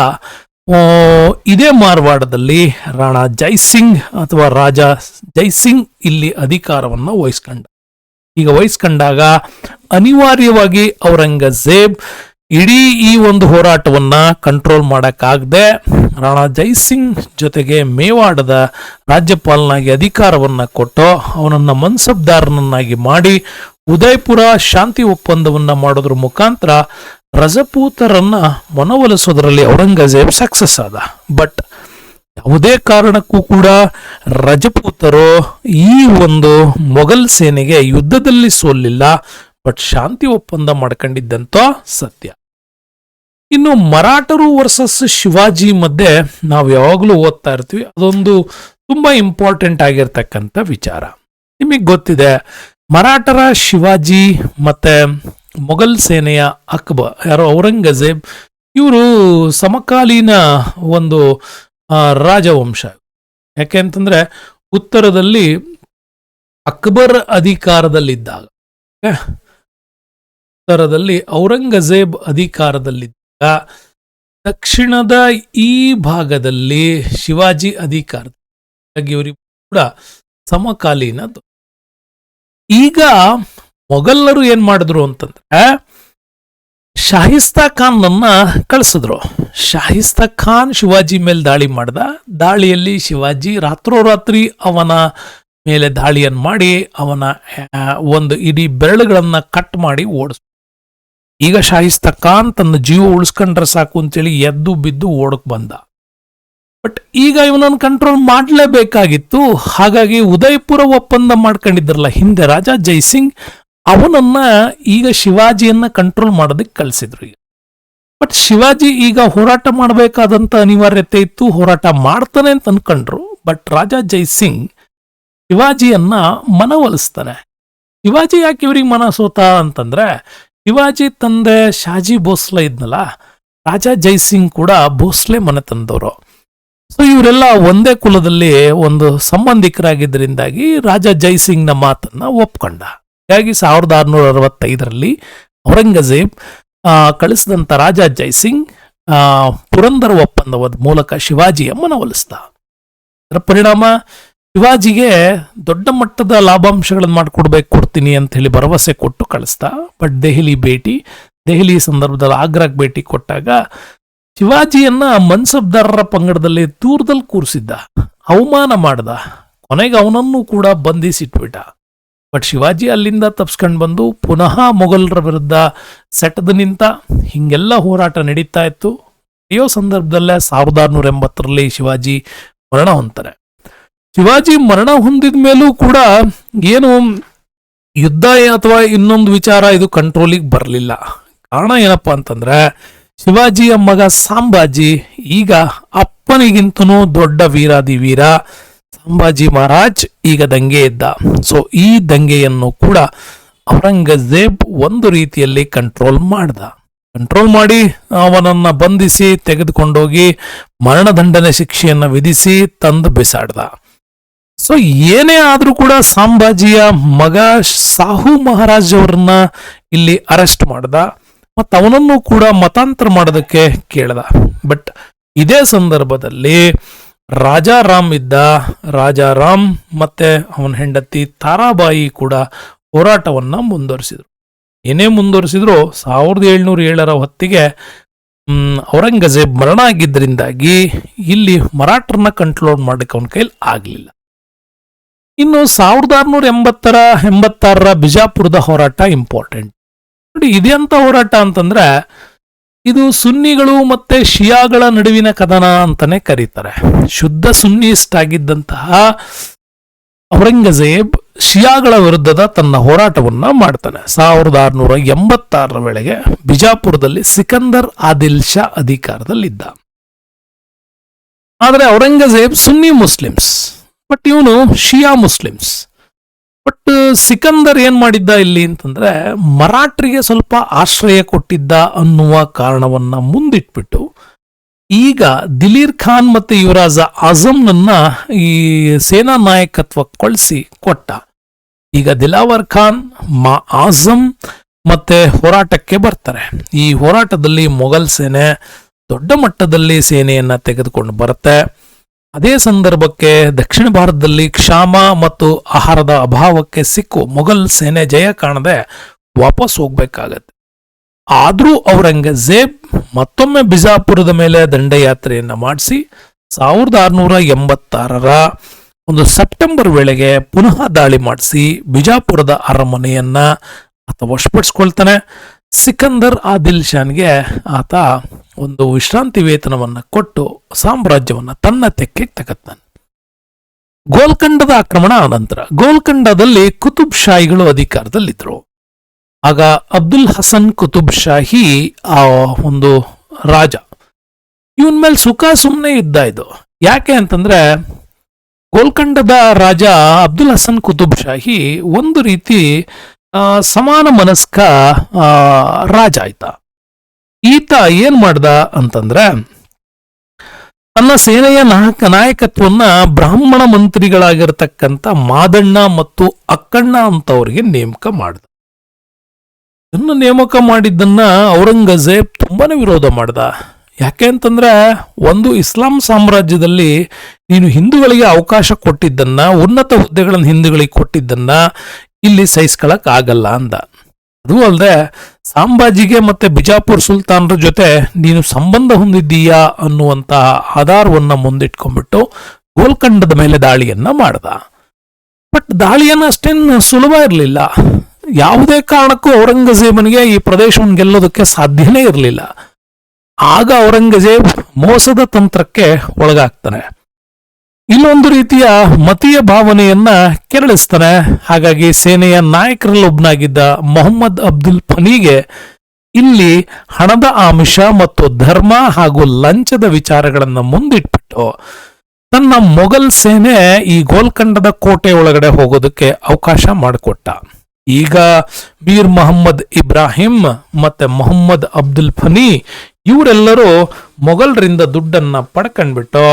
ಇದೇ ಮಾರ್ವಾಡದಲ್ಲಿ ರಾಣಾ ಜೈಸಿಂಗ್ ಅಥವಾ ರಾಜ ಜೈಸಿಂಗ್ ಇಲ್ಲಿ ಅಧಿಕಾರವನ್ನು ವಹಿಸ್ಕೊಂಡಾಗ ಅನಿವಾರ್ಯವಾಗಿ ಔರಂಗಜೇಬ್ ಇಡೀ ಈ ಒಂದು ಹೋರಾಟವನ್ನ ಕಂಟ್ರೋಲ್ ಮಾಡಕ್ಕಾಗದೆ ರಾಣಾ ಜೈಸಿಂಗ್ ಜೊತೆಗೆ ಮೇವಾಡದ ರಾಜ್ಯಪಾಲನಾಗಿ ಅಧಿಕಾರವನ್ನ ಕೊಟ್ಟು ಅವನನ್ನ ಮನ್ಸಬ್ದಾರನನ್ನಾಗಿ ಮಾಡಿ ಉದಯಪುರ ಶಾಂತಿ ಒಪ್ಪಂದವನ್ನ ಮಾಡೋದ್ರ ಮುಖಾಂತರ ರಜಪೂತರನ್ನ ಮನವೊಲಿಸೋದ್ರಲ್ಲಿ ಔರಂಗಜೇಬ್ ಸಕ್ಸಸ್ ಆದ. ಬಟ್ ಯಾವುದೇ ಕಾರಣಕ್ಕೂ ಕೂಡ ರಜಪೂತರು ಈ ಒಂದು ಮೊಘಲ್ ಸೇನೆಗೆ ಯುದ್ಧದಲ್ಲಿ ಸೋಲಿಲ್ಲ. ಬಟ್ ಶಾಂತಿ ಒಪ್ಪಂದ ಮಾಡ್ಕೊಂಡಿದ್ದಂತ ಸತ್ಯ. ಇನ್ನು ಮರಾಠರು ವರ್ಸಸ್ ಶಿವಾಜಿ ಮಧ್ಯೆ ನಾವು ಯಾವಾಗಲೂ ಓದ್ತಾ ಇರ್ತೀವಿ. ಅದೊಂದು ತುಂಬಾ ಇಂಪಾರ್ಟೆಂಟ್ ಆಗಿರ್ತಕ್ಕಂಥ ವಿಚಾರ. ನಿಮಗೆ ಗೊತ್ತಿದೆ, ಮರಾಠರ ಶಿವಾಜಿ ಮತ್ತೆ ಮೊಘಲ್ ಸೇನೆಯ ಅಕ್ಬರ್ ಯಾರೋ ಔರಂಗಜೇಬ್ ಇವರು ಸಮಕಾಲೀನ ಒಂದು ರಾಜವಂಶ. ಯಾಕೆ ಅಂತಂದ್ರೆ ಉತ್ತರದಲ್ಲಿ ಅಕ್ಬರ್ ಅಧಿಕಾರದಲ್ಲಿದ್ದಾಗ, ಉತ್ತರದಲ್ಲಿ ಔರಂಗಜೇಬ್ ಅಧಿಕಾರದಲ್ಲಿದ್ದಾಗ, ದಕ್ಷಿಣದ ಈ ಭಾಗದಲ್ಲಿ ಶಿವಾಜಿ ಅಧಿಕಾರ, ಇವರಿಗೂ ಕೂಡ ಸಮಕಾಲೀನ. ಈಗ ಮೊಘಲರು ಏನ್ ಮಾಡಿದ್ರು ಅಂತಂದ್ರೆ ಶಾಹಿಸ್ತಾ ಖಾನ್ ನನ್ನ ಕಳಿಸಿದ್ರು. ಶಾಹಿಸ್ತಾ ಖಾನ್ ಶಿವಾಜಿ ಮೇಲೆ ದಾಳಿ ಮಾಡ್ದ. ದಾಳಿಯಲ್ಲಿ ಶಿವಾಜಿ ರಾತ್ರೋರಾತ್ರಿ ಅವನ ಮೇಲೆ ದಾಳಿಯನ್ನು ಮಾಡಿ ಅವನ ಒಂದು ಇಡೀ ಬೆರಳುಗಳನ್ನ ಕಟ್ ಮಾಡಿ ಓಡಿಸ್. ಈಗ ಶಾಹಿಸ್ತಾ ಖಾನ್ ತನ್ನ ಜೀವ ಉಳಿಸ್ಕೊಂಡ್ರೆ ಸಾಕು ಅಂತೇಳಿ ಎದ್ದು ಬಿದ್ದು ಓಡಕ್ ಬಂದ. ಬಟ್ ಈಗ ಇವನನ್ನು ಕಂಟ್ರೋಲ್ ಮಾಡಲೇಬೇಕಾಗಿತ್ತು. ಹಾಗಾಗಿ ಉದಯಪುರ ಒಪ್ಪಂದ ಮಾಡ್ಕೊಂಡಿದ್ರಲ್ಲ ಹಿಂದೆ ರಾಜ ಜೈಸಿಂಗ್, ಅವನನ್ನ ಈಗ ಶಿವಾಜಿಯನ್ನ ಕಂಟ್ರೋಲ್ ಮಾಡೋದಕ್ಕೆ ಕಳಿಸಿದ್ರು. ಈಗ ಬಟ್ ಶಿವಾಜಿ ಈಗ ಹೋರಾಟ ಮಾಡಬೇಕಾದಂತ ಅನಿವಾರ್ಯತೆ ಇತ್ತು. ಹೋರಾಟ ಮಾಡ್ತಾನೆ ಅಂತ ಅನ್ಕೊಂಡ್ರು. ಬಟ್ ರಾಜ ಜೈಸಿಂಗ್ ಶಿವಾಜಿಯನ್ನ ಮನವೊಲಿಸ್ತಾನೆ. ಶಿವಾಜಿ ಯಾಕೆ ಇವ್ರಿಗೆ ಮನ ಸೋತ ಅಂತಂದ್ರೆ, ಶಿವಾಜಿ ತಂದೆ ಶಾಜಿ ಭೋಸ್ಲೆ ಇದ್ನಲ್ಲ, ರಾಜ ಜೈಸಿಂಗ್ ಕೂಡ ಭೋಸ್ಲೆ ಮನೆ ತಂದವರು. ಸೊ ಇವರೆಲ್ಲ ಒಂದೇ ಕುಲದಲ್ಲಿ ಒಂದು ಸಂಬಂಧಿಕರಾಗಿದ್ದರಿಂದಾಗಿ ರಾಜ ಜೈಸಿಂಗ್ನ ಮಾತನ್ನ ಒಪ್ಕೊಂಡ. ಹೀಗಾಗಿ 1665 ಔರಂಗಜೇಬ್ ಕಳಿಸಿದಂತ ರಾಜ ಜೈಸಿಂಗ್ ಪುರಂದರ ಒಪ್ಪಂದದ ಮೂಲಕ ಶಿವಾಜಿಯ ಮನವೊಲಿಸ್ದ. ಅದರ ಪರಿಣಾಮ ಶಿವಾಜಿಗೆ ದೊಡ್ಡ ಮಟ್ಟದ ಲಾಭಾಂಶಗಳನ್ನು ಕೊಡ್ತೀನಿ ಅಂತ ಹೇಳಿ ಭರವಸೆ ಕೊಟ್ಟು ಕಳಿಸ್ದ. ಬಟ್ ದೆಹಲಿ ಸಂದರ್ಭದಲ್ಲಿ ಆಗ್ರಾಗ್ ಭೇಟಿ ಕೊಟ್ಟಾಗ ಶಿವಾಜಿಯನ್ನ ಮನ್ಸಬ್ದಾರರ ಪಂಗಡದಲ್ಲಿ ದೂರದಲ್ಲಿ ಕೂರಿಸಿದ್ದ, ಅವಮಾನ ಮಾಡ್ದ. ಕೊನೆಗೆ ಅವನನ್ನು ಕೂಡ ಬಂಧಿಸಿಟ್ಬಿಟ್ಟ. ಬಟ್ ಶಿವಾಜಿ ಅಲ್ಲಿಂದ ತಪ್ಸ್ಕೊಂಡು ಬಂದು ಪುನಃ ಮೊಘಲರ ವಿರುದ್ಧ ಸೆಟದು ನಿಂತ. ಹಿಂಗೆಲ್ಲ ಹೋರಾಟ ನಡೀತಾ ಇತ್ತು. ನಡೆಯೋ ಸಂದರ್ಭದಲ್ಲೇ 1680 ಶಿವಾಜಿ ಮರಣ ಹೊಂದ್ತಾರೆ. ಶಿವಾಜಿ ಮರಣ ಹೊಂದಿದ ಮೇಲೂ ಕೂಡ ಏನು ಯುದ್ಧ ಅಥವಾ ಇನ್ನೊಂದು ವಿಚಾರ ಇದು ಕಂಟ್ರೋಲಿಗೆ ಬರಲಿಲ್ಲ. ಕಾರಣ ಏನಪ್ಪಾ ಅಂತಂದ್ರೆ, ಶಿವಾಜಿಯ ಮಗ ಸಾಂಬಾಜಿ ಈಗ ಅಪ್ಪನಿಗಿಂತನೂ ದೊಡ್ಡ ವೀರಾದಿ ವೀರ ಸಂಭಾಜಿ ಮಹಾರಾಜ್ ಈಗ ದಂಗೆ ಇದ್ದ. ಸೊ ಈ ದಂಗೆಯನ್ನು ಕೂಡ ಔರಂಗಜೇಬ್ ಒಂದು ರೀತಿಯಲ್ಲಿ ಕಂಟ್ರೋಲ್ ಮಾಡಿ ಅವನನ್ನ ಬಂಧಿಸಿ ತೆಗೆದುಕೊಂಡೋಗಿ ಮರಣದಂಡನೆ ಶಿಕ್ಷೆಯನ್ನು ವಿಧಿಸಿ ತಂದು ಬಿಸಾಡ್ದ. ಸೊ ಏನೇ ಆದ್ರೂ ಕೂಡ ಸಂಭಾಜಿಯ ಮಗ ಸಾಹು ಮಹಾರಾಜ್ ಅವ್ರನ್ನ ಇಲ್ಲಿ ಅರೆಸ್ಟ್ ಮಾಡ್ದ ಮತ್ತು ಅವನನ್ನು ಕೂಡ ಮತಾಂತರ ಮಾಡೋದಕ್ಕೆ ಕೇಳ್ದ. ಬಟ್ ಇದೇ ಸಂದರ್ಭದಲ್ಲಿ ರಾಜಾರಾಮ್ ರಾಜಾರಾಮ್ ಮತ್ತೆ ಅವನ ಹೆಂಡತಿ ತಾರಾಬಾಯಿ ಕೂಡ ಹೋರಾಟವನ್ನ ಮುಂದುವರಿಸಿದ್ರು. ಏನೇ ಮುಂದುವರಿಸಿದ್ರು 1707 ಹೊತ್ತಿಗೆ ಔರಂಗಜೇಬ್ ಮರಣ ಆಗಿದ್ದರಿಂದಾಗಿ ಇಲ್ಲಿ ಮರಾಠರನ್ನ ಕಂಟ್ರೋಲ್ ಮಾಡಕ್ಕೆ ಅವನ ಕೈಲಿ ಆಗ್ಲಿಲ್ಲ. ಇನ್ನು 1686 ಬಿಜಾಪುರದ ಹೋರಾಟ ಇಂಪಾರ್ಟೆಂಟ್ ನೋಡಿ. ಇದೆಂತ ಹೋರಾಟ ಅಂತಂದ್ರೆ ಇದು ಸುನ್ನಿಗಳು ಮತ್ತೆ ಶಿಯಾಗಳ ನಡುವಿನ ಕದನ ಅಂತಾನೆ ಕರೀತಾರೆ. ಶುದ್ಧ ಸುನ್ನಿಸ್ಟ್ ಆಗಿದ್ದಂತಹ ಔರಂಗಜೇಬ್ ಶಿಯಾಗಳ ವಿರುದ್ಧದ ತನ್ನ ಹೋರಾಟವನ್ನ ಮಾಡ್ತಾನೆ. 1686 ವೇಳೆಗೆ ಬಿಜಾಪುರದಲ್ಲಿ ಸಿಕಂದರ್ ಆದಿಲ್ ಶಾ ಅಧಿಕಾರದಲ್ಲಿದ್ದ. ಆದರೆ ಔರಂಗಜೇಬ್ ಸುನ್ನಿ ಮುಸ್ಲಿಮ್ಸ್, ಬಟ್ ಇವನು ಶಿಯಾ ಮುಸ್ಲಿಮ್ಸ್. ಬಟ್ ಸಿಕಂದರ್ ಏನ್ ಮಾಡಿದ್ದ ಇಲ್ಲಿ ಅಂತಂದ್ರೆ ಮರಾಠರಿಗೆ ಸ್ವಲ್ಪ ಆಶ್ರಯ ಕೊಟ್ಟಿದ್ದ ಅನ್ನುವ ಕಾರಣವನ್ನ ಮುಂದಿಟ್ಬಿಟ್ಟು ಈಗ ದಿಲೀರ್ ಖಾನ್ ಮತ್ತೆ ಯುವರಾಜ ಆಜಂನನ್ನ ಈ ಸೇನಾ ನಾಯಕತ್ವ ಕಳಿಸಿ ಕೊಟ್ಟ. ಈಗ ದಿಲಾವರ್ ಖಾನ್ ಆಜಂ ಮತ್ತೆ ಹೋರಾಟಕ್ಕೆ ಬರ್ತಾರೆ. ಈ ಹೋರಾಟದಲ್ಲಿ ಮೊಘಲ್ ಸೇನೆ ದೊಡ್ಡ ಮಟ್ಟದಲ್ಲಿ ಸೇನೆಯನ್ನ ತೆಗೆದುಕೊಂಡು ಬರುತ್ತೆ. ಅದೇ ಸಂದರ್ಭಕ್ಕೆ ದಕ್ಷಿಣ ಭಾರತದಲ್ಲಿ ಕ್ಷಾಮ ಮತ್ತು ಆಹಾರದ ಅಭಾವಕ್ಕೆ ಸಿಕ್ಕು ಮೊಘಲ್ ಸೇನೆ ಜಯ ಕಾಣದೆ ವಾಪಸ್ ಹೋಗ್ಬೇಕಾಗತ್ತೆ. ಆದ್ರೂ ಔರಂಗಜೇಬ್ ಮತ್ತೊಮ್ಮೆ ಬಿಜಾಪುರದ ಮೇಲೆ ದಂಡಯಾತ್ರೆಯನ್ನ ಮಾಡಿಸಿ 1686 ಒಂದು ಸೆಪ್ಟೆಂಬರ್ ವೇಳೆಗೆ ಪುನಃ ದಾಳಿ ಮಾಡಿಸಿ ಬಿಜಾಪುರದ ಅರಮನೆಯನ್ನ ಆತ ವಶಪಡಿಸ್ಕೊಳ್ತಾನೆ. ಸಿಕಂದರ್ ಆದಿಲ್ ಶಾನ್ಗೆ ಆತ ಒಂದು ವಿಶ್ರಾಂತಿ ವೇತನವನ್ನ ಕೊಟ್ಟು ಸಾಮ್ರಾಜ್ಯವನ್ನ ತನ್ನ ತೆಕ್ಕೆಗೆ ತಗತ್ತಾನೆ. ಗೋಲ್ಕಂಡದ ಆಕ್ರಮಣ ಅನಂತರ ಗೋಲ್ಕಂಡದಲ್ಲಿ ಕುತುಬ್ ಶಾಹಿಗಳು ಅಧಿಕಾರದಲ್ಲಿದ್ರು. ಆಗ ಅಬ್ದುಲ್ ಹಸನ್ ಕುತುಬ್ ಶಾಹಿ ಆ ಒಂದು ರಾಜ, ಇವನ್ ಮೇಲೆ ಸುಖ ಸುಮ್ಮನೆ ಇದ್ದ. ಇದು ಯಾಕೆ ಅಂತಂದ್ರೆ ಗೋಲ್ಕಂಡದ ರಾಜ ಅಬ್ದುಲ್ ಹಸನ್ ಕುತುಬ್ ಶಾಹಿ ಒಂದು ರೀತಿ ಸಮಾನ ಮನಸ್ಕ ರಾಜ ಆಯ್ತ. ಈತ ಏನ್ ಮಾಡ್ದ ಅಂತಂದ್ರೆ ತನ್ನ ಸೇನೆಯ ನಾಯಕತ್ವನ್ನ ಬ್ರಾಹ್ಮಣ ಮಂತ್ರಿಗಳಾಗಿರ್ತಕ್ಕಂಥ ಮಾದಣ್ಣ ಮತ್ತು ಅಕ್ಕಣ್ಣ ಅಂತವ್ರಿಗೆ ನೇಮಕ ಮಾಡ್ದ. ಇದನ್ನ ನೇಮಕ ಮಾಡಿದ್ದನ್ನ ಔರಂಗಜೇಬ್ ತುಂಬಾನೇ ವಿರೋಧ ಮಾಡ್ದ. ಯಾಕೆ ಅಂತಂದ್ರೆ ಒಂದು ಇಸ್ಲಾಂ ಸಾಮ್ರಾಜ್ಯದಲ್ಲಿ ನೀನು ಹಿಂದೂಗಳಿಗೆ ಅವಕಾಶ ಕೊಟ್ಟಿದ್ದನ್ನ, ಉನ್ನತ ಹುದ್ದೆಗಳನ್ನು ಹಿಂದೂಗಳಿಗೆ ಕೊಟ್ಟಿದ್ದನ್ನ ಇಲ್ಲಿ ಸಹಿಸ್ಕೊಳಕ್ ಆಗಲ್ಲ ಅಂದ. ಅದು ಅಲ್ಲದೆ ಸಾಂಬಾಜಿಗೆ ಮತ್ತೆ ಬಿಜಾಪುರ್ ಸುಲ್ತಾನರ ಜೊತೆ ನೀನು ಸಂಬಂಧ ಹೊಂದಿದ್ದೀಯಾ ಅನ್ನುವಂತಹ ಆಧಾರವನ್ನ ಮುಂದಿಟ್ಕೊಂಡ್ಬಿಟ್ಟು ಗೋಲ್ಕಂಡದ ಮೇಲೆ ದಾಳಿಯನ್ನ ಮಾಡ್ದ. ಬಟ್ ದಾಳಿಯನ್ನ ಅಷ್ಟೇನು ಸುಲಭ ಇರಲಿಲ್ಲ. ಯಾವುದೇ ಕಾರಣಕ್ಕೂ ಔರಂಗಜೇಬನಿಗೆ ಈ ಪ್ರದೇಶವನ್ನು ಗೆಲ್ಲೋದಕ್ಕೆ ಸಾಧ್ಯನೇ ಇರಲಿಲ್ಲ. ಆಗ ಔರಂಗಜೇಬ್ ಮೋಸದ ತಂತ್ರಕ್ಕೆ ಒಳಗಾಗ್ತಾನೆ. ಇಲ್ಲೊಂದು ರೀತಿಯ ಮತೀಯ ಭಾವನೆಯನ್ನ ಕೆರಳಿಸ್ತಾನೆ. ಹಾಗಾಗಿ ಸೇನೆಯ ನಾಯಕರಲ್ಲೊಬ್ಬನಾಗಿದ್ದ ಮೊಹಮ್ಮದ್ ಅಬ್ದುಲ್ ಫನಿಗೆ ಇಲ್ಲಿ ಹಣದ ಆಮಿಷ ಮತ್ತು ಧರ್ಮ ಹಾಗೂ ಲಂಚದ ವಿಚಾರಗಳನ್ನು ಮುಂದಿಟ್ಬಿಟ್ಟು ತನ್ನ ಮೊಘಲ್ ಸೇನೆ ಈ ಗೋಲ್ಕಂಡದ ಕೋಟೆ ಒಳಗಡೆ ಹೋಗೋದಕ್ಕೆ ಅವಕಾಶ ಮಾಡಿಕೊಟ್ಟ. ಈಗ ಮೀರ್ ಮೊಹಮ್ಮದ್ ಇಬ್ರಾಹಿಂ ಮತ್ತೆ ಮೊಹಮ್ಮದ್ ಅಬ್ದುಲ್ ಫನಿ ಇವರೆಲ್ಲರೂ ಮೊಘಲರಿಂದ ದುಡ್ಡನ್ನ ಪಡ್ಕೊಂಡ್ಬಿಟ್ಟು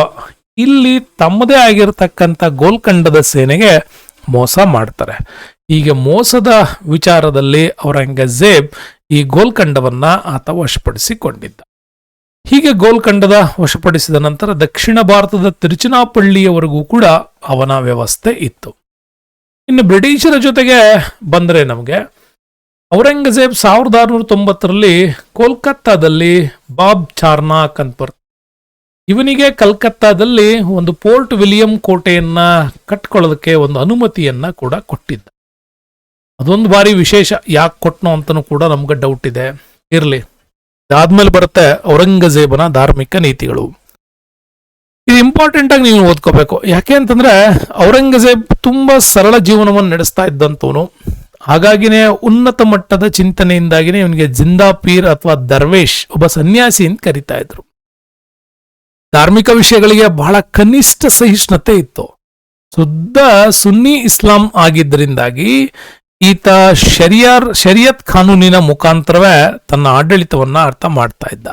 ಇಲ್ಲಿ ತಮ್ಮದೇ ಆಗಿರತಕ್ಕಂಥ ಗೋಲ್ಕಂಡದ ಸೇನೆಗೆ ಮೋಸ ಮಾಡ್ತಾರೆ. ಹೀಗೆ ಮೋಸದ ವಿಚಾರದಲ್ಲಿ ಔರಂಗಜೇಬ್ ಈ ಗೋಲ್ಕಂಡವನ್ನ ಆತ ವಶಪಡಿಸಿಕೊಂಡಿದ್ದ. ಹೀಗೆ ಗೋಲ್ಕಂಡದ ವಶಪಡಿಸಿದ ನಂತರ ದಕ್ಷಿಣ ಭಾರತದ ತಿರುಚನಾಪಳ್ಳಿಯವರೆಗೂ ಕೂಡ ಅವನ ವ್ಯವಸ್ಥೆ ಇತ್ತು. ಇನ್ನು ಬ್ರಿಟಿಷರ ಜೊತೆಗೆ ಬಂದರೆ ನಮಗೆ ಔರಂಗಜೇಬ್ 1690 ಕೋಲ್ಕತ್ತಾದಲ್ಲಿ ಬಾಬ್ ಚಾರ್ನಾಕ್ ಅಂತ ಬರ್ತಾರೆ. ಇವನಿಗೆ ಕಲ್ಕತ್ತಾದಲ್ಲಿ ಒಂದು ಪೋರ್ಟ್ ವಿಲಿಯಂ ಕೋಟೆಯನ್ನ ಕಟ್ಕೊಳ್ಳೋದಕ್ಕೆ ಒಂದು ಅನುಮತಿಯನ್ನ ಕೂಡ ಕೊಟ್ಟಿದ್ದ. ಅದೊಂದು ಬಾರಿ ವಿಶೇಷ. ಯಾಕೆ ಕೊಟ್ನೋ ಅಂತನೂ ಕೂಡ ನಮ್ಗೆ ಡೌಟ್ ಇದೆ. ಇರ್ಲಿ, ಅದಾದ್ಮೇಲೆ ಬರುತ್ತೆ ಔರಂಗಜೇಬನ ಧಾರ್ಮಿಕ ನೀತಿಗಳು. ಇದು ಇಂಪಾರ್ಟೆಂಟ್ ಆಗಿ ನೀವು ಓದ್ಕೋಬೇಕು. ಯಾಕೆ ಅಂತಂದ್ರೆ ಔರಂಗಜೇಬ್ ತುಂಬಾ ಸರಳ ಜೀವನವನ್ನು ನಡೆಸ್ತಾ ಇದ್ದಂತವನು. ಹಾಗಾಗಿನೇ ಉನ್ನತ ಮಟ್ಟದ ಚಿಂತನೆಯಿಂದಾಗಿನೇ ಇವನಿಗೆ ಜಿಂದಾ ಪೀರ್ ಅಥವಾ ದರ್ವೇಶ್, ಒಬ್ಬ ಸನ್ಯಾಸಿ ಅಂತ ಕರಿತಾ ಇದ್ರು. ಧಾರ್ಮಿಕ ವಿಷಯಗಳಿಗೆ ಬಹಳ ಕನಿಷ್ಠ ಸಹಿಷ್ಣುತೆ ಇತ್ತು. ಶುದ್ಧ ಸುನ್ನಿ ಇಸ್ಲಾಂ ಆಗಿದ್ದರಿಂದಾಗಿ ಈತ ಶರಿಯತ್ ಕಾನೂನಿನ ಮುಖಾಂತರವೇ ತನ್ನ ಆಡಳಿತವನ್ನ ಅರ್ಥ ಮಾಡ್ತಾ ಇದ್ದ.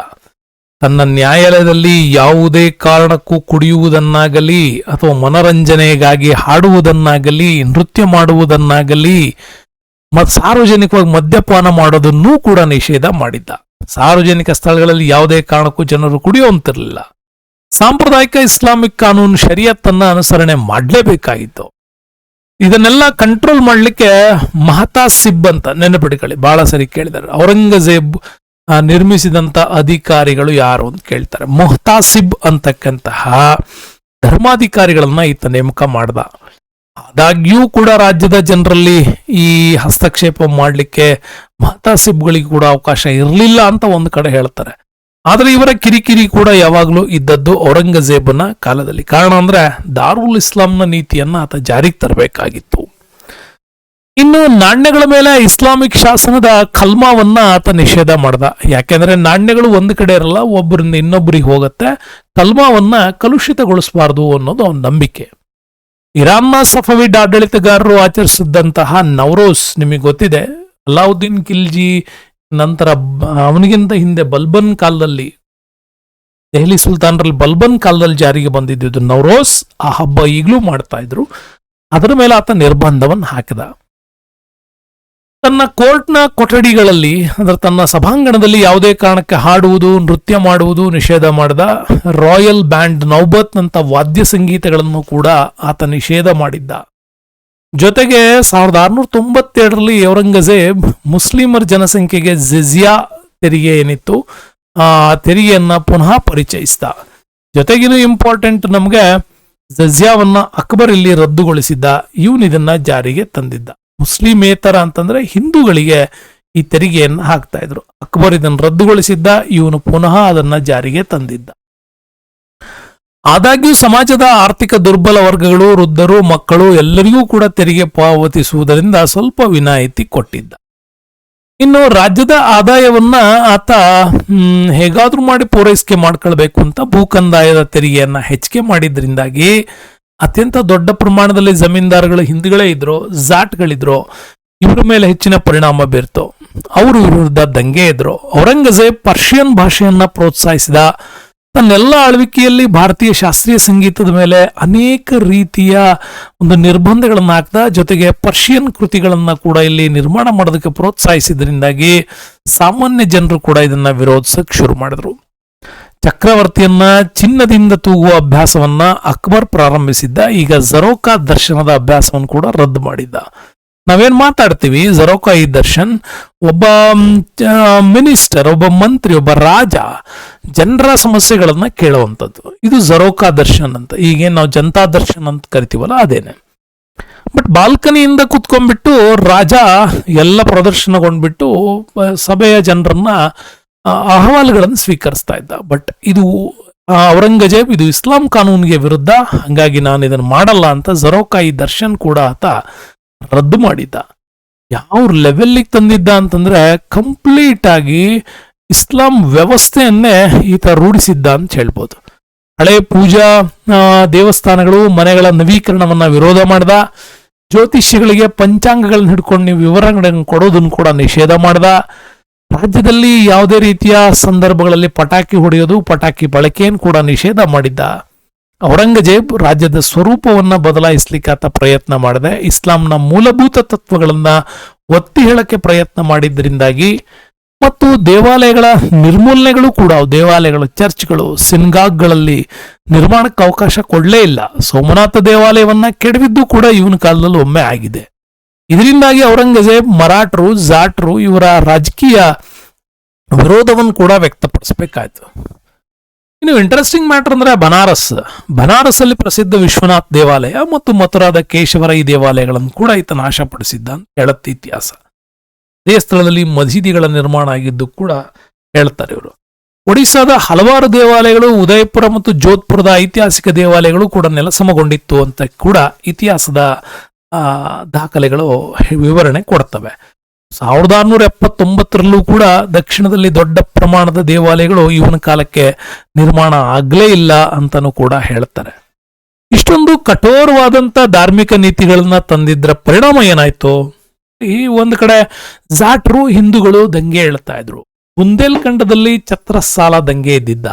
ತನ್ನ ನ್ಯಾಯಾಲಯದಲ್ಲಿ ಯಾವುದೇ ಕಾರಣಕ್ಕೂ ಕುಡಿಯುವುದನ್ನಾಗಲಿ ಅಥವಾ ಮನರಂಜನೆಗಾಗಿ ಹಾಡುವುದನ್ನಾಗಲಿ ನೃತ್ಯ ಮಾಡುವುದನ್ನಾಗಲಿ ಸಾರ್ವಜನಿಕವಾಗಿ ಮದ್ಯಪಾನ ಮಾಡೋದನ್ನೂ ಕೂಡ ನಿಷೇಧ ಮಾಡಿದ್ದ. ಸಾರ್ವಜನಿಕ ಸ್ಥಳಗಳಲ್ಲಿ ಯಾವುದೇ ಕಾರಣಕ್ಕೂ ಜನರು ಕುಡಿಯುವಂತಿರಲಿಲ್ಲ. ಸಾಂಪ್ರದಾಯಿಕ ಇಸ್ಲಾಮಿಕ್ ಕಾನೂನು ಶರಿಯತ್ತನ್ನ ಅನುಸರಣೆ ಮಾಡಲೇಬೇಕಾಗಿತ್ತು. ಇದನ್ನೆಲ್ಲ ಕಂಟ್ರೋಲ್ ಮಾಡಲಿಕ್ಕೆ ಮಹತಾಸಿಬ್ ಅಂತ ನೆನಪಿಟ್ಕೊಳ್ಳಿ, ಬಹಳ ಸರಿ ಕೇಳಿದ್ದಾರೆ. ಔರಂಗಜೇಬ್ ನಿರ್ಮಿಸಿದಂತ ಅಧಿಕಾರಿಗಳು ಯಾರು ಅಂತ ಕೇಳ್ತಾರೆ. ಮೊಹತಾಸಿಬ್ ಅಂತಕ್ಕಂತಹ ಧರ್ಮಾಧಿಕಾರಿಗಳನ್ನ ಈತ ನೇಮಕ ಮಾಡ್ದ. ಆದಾಗ್ಯೂ ಕೂಡ ರಾಜ್ಯದ ಜನರಲ್ಲಿ ಈ ಹಸ್ತಕ್ಷೇಪ ಮಾಡಲಿಕ್ಕೆ ಮಹತಾಸಿಬ್ಗಳಿಗೆ ಕೂಡ ಅವಕಾಶ ಇರಲಿಲ್ಲ ಅಂತ ಒಂದು ಕಡೆ ಹೇಳ್ತಾರೆ. ಆದ್ರೆ ಇವರ ಕಿರಿಕಿರಿ ಕೂಡ ಯಾವಾಗಲೂ ಇದ್ದದ್ದು ಔರಂಗಜೇಬನ ಕಾಲದಲ್ಲಿ. ಕಾರಣ ಅಂದ್ರೆ ದಾರುಲ್ ಇಸ್ಲಾಂನ ನೀತಿಯನ್ನ ಆತ ಜಾರಿಗೆ ತರಬೇಕಾಗಿತ್ತು. ಇನ್ನು ನಾಣ್ಯಗಳ ಮೇಲೆ ಇಸ್ಲಾಮಿಕ್ ಶಾಸನದ ಕಲ್ಮಾವನ್ನ ಆತ ನಿಷೇಧ ಮಾಡ್ದ. ಯಾಕೆಂದ್ರೆ ನಾಣ್ಯಗಳು ಒಂದು ಕಡೆ ಇರಲ್ಲ, ಒಬ್ಬರಿಂದ ಇನ್ನೊಬ್ಬರಿಗೆ ಹೋಗುತ್ತೆ. ಕಲ್ಮಾವನ್ನ ಕಲುಷಿತಗೊಳಿಸಬಾರದು ಅನ್ನೋದು ಅವನ ನಂಬಿಕೆ. ಇರಾನ್ನ ಸಫವಿಡ್ ಆಡಳಿತಗಾರರು ಆಚರಿಸಿದಂತಹ ನವರೋಸ್ ನಿಮಗೆ ಗೊತ್ತಿದೆ. ಅಲಾವುದ್ದೀನ್ ಖಿಲ್ಜಿ ನಂತರ ಅವನಿಗಿಂತ ಹಿಂದೆ ಬಲ್ಬನ್ ಕಾಲದಲ್ಲಿ, ದೆಹಲಿ ಸುಲ್ತಾನರಲ್ಲಿ ಬಲ್ಬನ್ ಕಾಲದಲ್ಲಿ ಜಾರಿಗೆ ಬಂದಿದ್ದು ನವರೋಸ್. ಆ ಹಬ್ಬ ಈಗಲೂ ಮಾಡ್ತಾ ಇದ್ರು. ಅದರ ಮೇಲೆ ಆತ ನಿರ್ಬಂಧವನ್ನು ಹಾಕಿದ. ತನ್ನ ಕೋರ್ಟ್ನ ಕೊಠಡಿಗಳಲ್ಲಿ ಅಂದ್ರೆ ತನ್ನ ಸಭಾಂಗಣದಲ್ಲಿ ಯಾವುದೇ ಕಾರಣಕ್ಕೆ ಹಾಡುವುದು ನೃತ್ಯ ಮಾಡುವುದು ನಿಷೇಧ ಮಾಡಿದ. ರಾಯಲ್ ಬ್ಯಾಂಡ್ ನೌಬತ್ ನಂತ ವಾದ್ಯ ಸಂಗೀತಗಳನ್ನು ಕೂಡ ಆತ ನಿಷೇಧ ಮಾಡಿದ್ದ. ಜೊತೆಗೆ 1697ರಲ್ಲಿ ಔರಂಗಜೇಬ್ ಮುಸ್ಲಿಮರ ಜನಸಂಖ್ಯೆಗೆ ಜಿಜಿಯಾ ತೆರಿಗೆ ಏನಿತ್ತು ಆ ತೆರಿಗೆಯನ್ನ ಪುನಃ ಪರಿಚಯಿಸಿದ. ಜೊತೆಗಿನ ಇಂಪಾರ್ಟೆಂಟ್ ನಮಗೆ ಜಿಜಿಯಾವನ್ನ ಅಕ್ಬರ್ ಇಲ್ಲಿ ರದ್ದುಗೊಳಿಸಿದ್ದ. ಇವನು ಇದನ್ನ ಜಾರಿಗೆ ತಂದಿದ್ದ. ಮುಸ್ಲಿಮೇತರ ಅಂತಂದ್ರೆ ಹಿಂದೂಗಳಿಗೆ ಈ ತೆರಿಗೆಯನ್ನು ಹಾಕ್ತಾ ಇದ್ರು. ಅಕ್ಬರ್ ಇದನ್ನು ರದ್ದುಗೊಳಿಸಿದ್ದ, ಇವನು ಪುನಃ ಅದನ್ನ ಜಾರಿಗೆ ತಂದಿದ್ದ. ಆದಾಗ್ಯೂ ಸಮಾಜದ ಆರ್ಥಿಕ ದುರ್ಬಲ ವರ್ಗಗಳು, ವೃದ್ಧರು, ಮಕ್ಕಳು ಎಲ್ಲರಿಗೂ ಕೂಡ ತೆರಿಗೆ ಪಾವತಿಸುವುದರಿಂದ ಸ್ವಲ್ಪ ವಿನಾಯಿತಿ ಕೊಟ್ಟಿದ್ದ. ಇನ್ನು ರಾಜ್ಯದ ಆದಾಯವನ್ನ ಆತ ಹೇಗಾದ್ರೂ ಮಾಡಿ ಪೂರೈಸಿಕೆ ಮಾಡ್ಕೊಳ್ಬೇಕು ಅಂತ ಭೂಕಂದಾಯದ ತೆರಿಗೆಯನ್ನ ಹೆಚ್ಚಿಗೆ ಮಾಡಿದ್ರಿಂದಾಗಿ ಅತ್ಯಂತ ದೊಡ್ಡ ಪ್ರಮಾಣದಲ್ಲಿ ಜಮೀನ್ದಾರಗಳು ಹಿಂದುಗಳೇ ಇದ್ರು, ಜಾಟ್ಗಳಿದ್ರು. ಇವರ ಮೇಲೆ ಹೆಚ್ಚಿನ ಪರಿಣಾಮ ಬೀರ್ತು. ಅವರು ವಿರುದ್ಧ ದಂಗೆ ಇದ್ರು. ಔರಂಗಜೇಬ್ ಪರ್ಷಿಯನ್ ಭಾಷೆಯನ್ನ ಪ್ರೋತ್ಸಾಹಿಸಿದ. ತನ್ನೆಲ್ಲ ಆಳ್ವಿಕೆಯಲ್ಲಿ ಭಾರತೀಯ ಶಾಸ್ತ್ರೀಯ ಸಂಗೀತದ ಮೇಲೆ ಅನೇಕ ರೀತಿಯ ಒಂದು ನಿರ್ಬಂಧಗಳನ್ನು ಹಾಕ್ದ. ಜೊತೆಗೆ ಪರ್ಷಿಯನ್ ಕೃತಿಗಳನ್ನ ಕೂಡ ಇಲ್ಲಿ ನಿರ್ಮಾಣ ಮಾಡೋದಕ್ಕೆ ಪ್ರೋತ್ಸಾಹಿಸಿದ್ರಿಂದಾಗಿ ಸಾಮಾನ್ಯ ಜನರು ಕೂಡ ಇದನ್ನ ವಿರೋಧಿಸಕ್ಕೆ ಶುರು ಮಾಡಿದ್ರು. ಚಕ್ರವರ್ತಿಯನ್ನ ಚಿನ್ನದಿಂದ ತೂಗುವ ಅಭ್ಯಾಸವನ್ನ ಅಕ್ಬರ್ ಪ್ರಾರಂಭಿಸಿದ್ದ. ಈಗ ಜರೋಕಾ ದರ್ಶನದ ಅಭ್ಯಾಸವನ್ನು ಕೂಡ ರದ್ದು ಮಾಡಿದ್ದ. ನಾವೇನ್ ಮಾತಾಡ್ತೀವಿ, ಜರೋಕಾ ಈ ದರ್ಶನ್ ಒಬ್ಬ ಮಿನಿಸ್ಟರ್, ಒಬ್ಬ ಮಂತ್ರಿ, ಒಬ್ಬ ರಾಜ ಜನರ ಸಮಸ್ಯೆಗಳನ್ನ ಕೇಳುವಂಥದ್ದು. ಇದು ಜರೋಕಾ ದರ್ಶನ್ ಅಂತ. ಈಗೇನು ನಾವು ಜನತಾ ದರ್ಶನ್ ಅಂತ ಕರಿತೀವಲ್ಲ ಅದೇನೆ. ಬಟ್ ಬಾಲ್ಕನಿಯಿಂದ ಕುತ್ಕೊಂಡ್ಬಿಟ್ಟು ರಾಜ ಎಲ್ಲ ಪ್ರದರ್ಶನಗೊಂಡ್ಬಿಟ್ಟು ಸಭೆಯ ಜನರನ್ನ ಅಹವಾಲುಗಳನ್ನು ಸ್ವೀಕರಿಸ್ತಾ ಇದ್ದ. ಬಟ್ ಇದು ಔರಂಗಜೇಬ್ ಇದು ಇಸ್ಲಾಂ ಕಾನೂನಿಗೆ ವಿರುದ್ಧ, ಹಂಗಾಗಿ ನಾನು ಇದನ್ನು ಮಾಡಲ್ಲ ಅಂತ ಜರೋಕಾ ಈ ದರ್ಶನ್ ಕೂಡ ಆತ ರದ್ದು ಮಾಡಿದ್ದ. ಯಾವ ಲೆವೆಲ್ಗೆ ತಂದಿದ್ದ ಅಂತಂದ್ರೆ ಕಂಪ್ಲೀಟ್ ಆಗಿ ಇಸ್ಲಾಂ ವ್ಯವಸ್ಥೆಯನ್ನೇ ಈತ ರೂಢಿಸಿದ್ದ ಅಂತ ಹೇಳ್ಬೋದು. ಹಳೆ ಪೂಜಾ ದೇವಸ್ಥಾನಗಳು, ಮನೆಗಳ ನವೀಕರಣವನ್ನ ವಿರೋಧ ಮಾಡ್ದ. ಜ್ಯೋತಿಷ್ಯಗಳಿಗೆ ಪಂಚಾಂಗಗಳನ್ನ ಹಿಡ್ಕೊಂಡು ನೀವು ವಿವರಗಳನ್ನು ಕೊಡೋದನ್ನು ಕೂಡ ನಿಷೇಧ ಮಾಡ್ದ. ರಾಜ್ಯದಲ್ಲಿ ಯಾವುದೇ ರೀತಿಯ ಸಂದರ್ಭಗಳಲ್ಲಿ ಪಟಾಕಿ ಹೊಡೆಯೋದು, ಪಟಾಕಿ ಬಳಕೆಯನ್ನು ಕೂಡ ನಿಷೇಧ ಮಾಡಿದ್ದ. ಔರಂಗಜೇಬ್ ರಾಜ್ಯದ ಸ್ವರೂಪವನ್ನ ಬದಲಾಯಿಸಲಿಕ್ಕೆ ಆತ ಪ್ರಯತ್ನ ಮಾಡಿದೆ. ಇಸ್ಲಾಂನ ಮೂಲಭೂತ ತತ್ವಗಳನ್ನ ಒತ್ತಿ ಹೇಳಕ್ಕೆ ಪ್ರಯತ್ನ ಮಾಡಿದ್ರಿಂದಾಗಿ ಮತ್ತು ದೇವಾಲಯಗಳ ನಿರ್ಮೂಲನೆಗಳು ಕೂಡ, ದೇವಾಲಯಗಳು, ಚರ್ಚ್ಗಳು, ಸಿನ್ಗಾಗ್ಗಳಲ್ಲಿ ನಿರ್ಮಾಣಕ್ಕೆ ಅವಕಾಶ ಕೊಡಲೇ ಇಲ್ಲ. ಸೋಮನಾಥ ದೇವಾಲಯವನ್ನ ಕೆಡವಿದ್ದು ಕೂಡ ಇವನ ಕಾಲದಲ್ಲಿ ಒಮ್ಮೆ ಆಗಿದೆ. ಇದರಿಂದಾಗಿ ಔರಂಗಜೇಬ್ ಮರಾಠರು, ಜಾಟ್ರು ಇವರ ರಾಜಕೀಯ ವಿರೋಧವನ್ನು ಕೂಡ ವ್ಯಕ್ತಪಡಿಸಬೇಕಾಯ್ತು. ಇನ್ನು ಇಂಟ್ರೆಸ್ಟಿಂಗ್ ಮ್ಯಾಟರ್ ಅಂದ್ರೆ ಬನಾರಸ್ಸಲ್ಲಿ ಪ್ರಸಿದ್ಧ ವಿಶ್ವನಾಥ್ ದೇವಾಲಯ ಮತ್ತು ಮಥುರಾದ ಕೇಶವರ ಈ ದೇವಾಲಯಗಳನ್ನು ಕೂಡ ಈತ ನಾಶಪಡಿಸಿದ್ದ ಅಂತ ಹೇಳುತ್ತೆ ಇತಿಹಾಸ. ಅದೇ ಸ್ಥಳದಲ್ಲಿ ಮಸೀದಿಗಳ ನಿರ್ಮಾಣ ಆಗಿದ್ದು ಕೂಡ ಹೇಳ್ತಾರೆ ಇವರು. ಒಡಿಸ್ಸಾದ ಹಲವಾರು ದೇವಾಲಯಗಳು, ಉದಯಪುರ ಮತ್ತು ಜೋಧ್ಪುರದ ಐತಿಹಾಸಿಕ ದೇವಾಲಯಗಳು ಕೂಡ ನೆಲಸಮಗೊಂಡಿತ್ತು ಅಂತ ಕೂಡ ಇತಿಹಾಸದ ದಾಖಲೆಗಳು ವಿವರಣೆ ಕೊಡ್ತವೆ. 1679ರಲ್ಲೂ ಕೂಡ ದಕ್ಷಿಣದಲ್ಲಿ ದೊಡ್ಡ ಪ್ರಮಾಣದ ದೇವಾಲಯಗಳು ಇವನ ಕಾಲಕ್ಕೆ ನಿರ್ಮಾಣ ಆಗ್ಲೇ ಇಲ್ಲ ಅಂತಾನೂ ಕೂಡ ಹೇಳ್ತಾರೆ. ಇಷ್ಟೊಂದು ಕಠೋರವಾದಂತ ಧಾರ್ಮಿಕ ನೀತಿಗಳನ್ನ ತಂದಿದ್ರ ಪರಿಣಾಮ ಏನಾಯ್ತು? ಈ ಒಂದು ಕಡೆ ಜಾಟ್ರು ಹಿಂದೂಗಳು ದಂಗೆ ಹೇಳ್ತಾ ಇದ್ರು. ಬುಂದೇಲ್ಖಂಡದಲ್ಲಿ ಛತ್ರಸಾಲ ದಂಗೆ ಇದ್ದಿದ್ದ.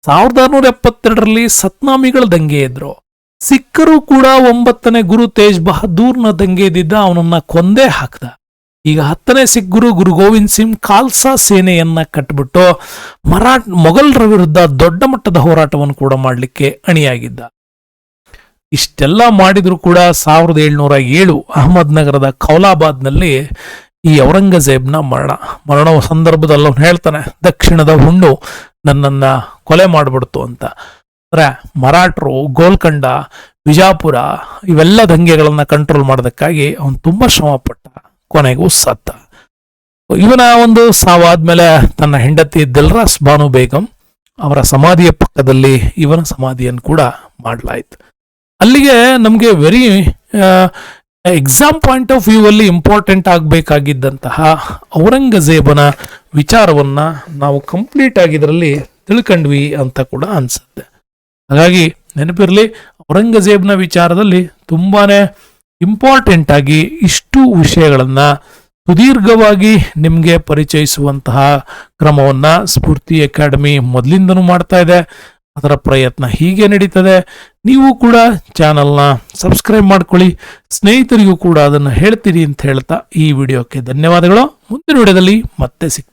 1672ರಲ್ಲಿ ಸತ್ನಾಮಿಗಳ ದಂಗೆ ಇದ್ರು. ಸಿಖ್ಖರು ಕೂಡ 9ನೇ ಗುರು ತೇಜ್ ಬಹದ್ದೂರ್ನ ದಂಗೆ ಇದ್ದಿದ್ದ, ಅವನನ್ನ ಕೊಂದೇ ಹಾಕ್ದ. ಈಗ 10ನೇ ಸಿಖ್ ಗುರು ಗೋವಿಂದ್ ಸಿಂಗ್ ಖಾಲ್ಸಾ ಸೇನೆಯನ್ನ ಕಟ್ಬಿಟ್ಟು ಮೊಘಲರ ವಿರುದ್ಧ ದೊಡ್ಡ ಮಟ್ಟದ ಹೋರಾಟವನ್ನು ಕೂಡ ಮಾಡಲಿಕ್ಕೆ ಅಣಿಯಾಗಿದ್ದ. ಇಷ್ಟೆಲ್ಲ ಮಾಡಿದ್ರು ಕೂಡ 1707 ಅಹಮದ್ ನಗರದ ಖೌಲಾಬಾದ್ನಲ್ಲಿ ಈ ಔರಂಗಜೇಬ್ನ ಮರಣದ ಸಂದರ್ಭದಲ್ಲಿ ಅವನು ಹೇಳ್ತಾನೆ, ದಕ್ಷಿಣದ ಹುಣ್ಣು ನನ್ನನ್ನ ಕೊಲೆ ಮಾಡಿಬಿಡ್ತು ಅಂತ. ಅಂದ್ರೆ ಮರಾಠರು, ಗೋಲ್ಕಂಡ, ಬಿಜಾಪುರ ಇವೆಲ್ಲ ದಂಗೆಗಳನ್ನ ಕಂಟ್ರೋಲ್ ಮಾಡೋದಕ್ಕಾಗಿ ಅವನು ತುಂಬಾ ಶ್ರಮ ಪಟ್ಟ. ಕೊನೆಗೂ ಸತ್ತ. ಇವನ ಒಂದು ಸಾವಾದ್ಮೇಲೆ ತನ್ನ ಹೆಂಡತಿ ದಿಲ್ರಾಸ್ ಬಾನು ಬೇಗಂ ಅವರ ಸಮಾಧಿಯ ಪಕ್ಕದಲ್ಲಿ ಇವನ ಸಮಾಧಿಯನ್ನು ಕೂಡ ಮಾಡಲಾಯಿತು. ಅಲ್ಲಿಗೆ ನಮಗೆ very exam point of view ಅಲ್ಲಿ ಇಂಪಾರ್ಟೆಂಟ್ ಆಗಬೇಕಾಗಿದ್ದಂತಹ ಔರಂಗಜೇಬನ ವಿಚಾರವನ್ನ ನಾವು ಕಂಪ್ಲೀಟ್ ಆಗಿ ಇದರಲ್ಲಿ ತಿಳ್ಕೊಂಡ್ವಿ ಅಂತ ಕೂಡ ಅನ್ಸುತ್ತೆ. ಹಾಗಾಗಿ ನೆನಪಿರಲಿ, ಔರಂಗಜೇಬ್ನ ವಿಚಾರದಲ್ಲಿ ತುಂಬಾನೇ ಇಂಪಾರ್ಟೆಂಟ್ ಆಗಿ ಇಷ್ಟು ವಿಷಯಗಳನ್ನ ಸುದೀರ್ಘವಾಗಿ ನಿಮಗೆ ಪರಿಚಯಿಸುವಂತಹ ಕ್ರಮವನ್ನ ಸ್ಫೂರ್ತಿ ಅಕಾಡೆಮಿ ಮೊದಲಿಂದನೂ ಮಾಡ್ತಾ ಇದೆ. ಅದರ ಪ್ರಯತ್ನ ಹೀಗೆ ನಡೀತದೆ. ನೀವು ಕೂಡ ಚಾನಲ್ನ ಸಬ್ಸ್ಕ್ರೈಬ್ ಮಾಡ್ಕೊಳ್ಳಿ, ಸ್ನೇಹಿತರಿಗೂ ಕೂಡ ಅದನ್ನು ಹೇಳ್ತೀರಿ ಅಂತ ಹೇಳ್ತಾ ಈ ವಿಡಿಯೋಕ್ಕೆ ಧನ್ಯವಾದಗಳು. ಮುಂದಿನ ವಿಡಿಯೋದಲ್ಲಿ ಮತ್ತೆ ಸಿಗ್ತೀವಿ.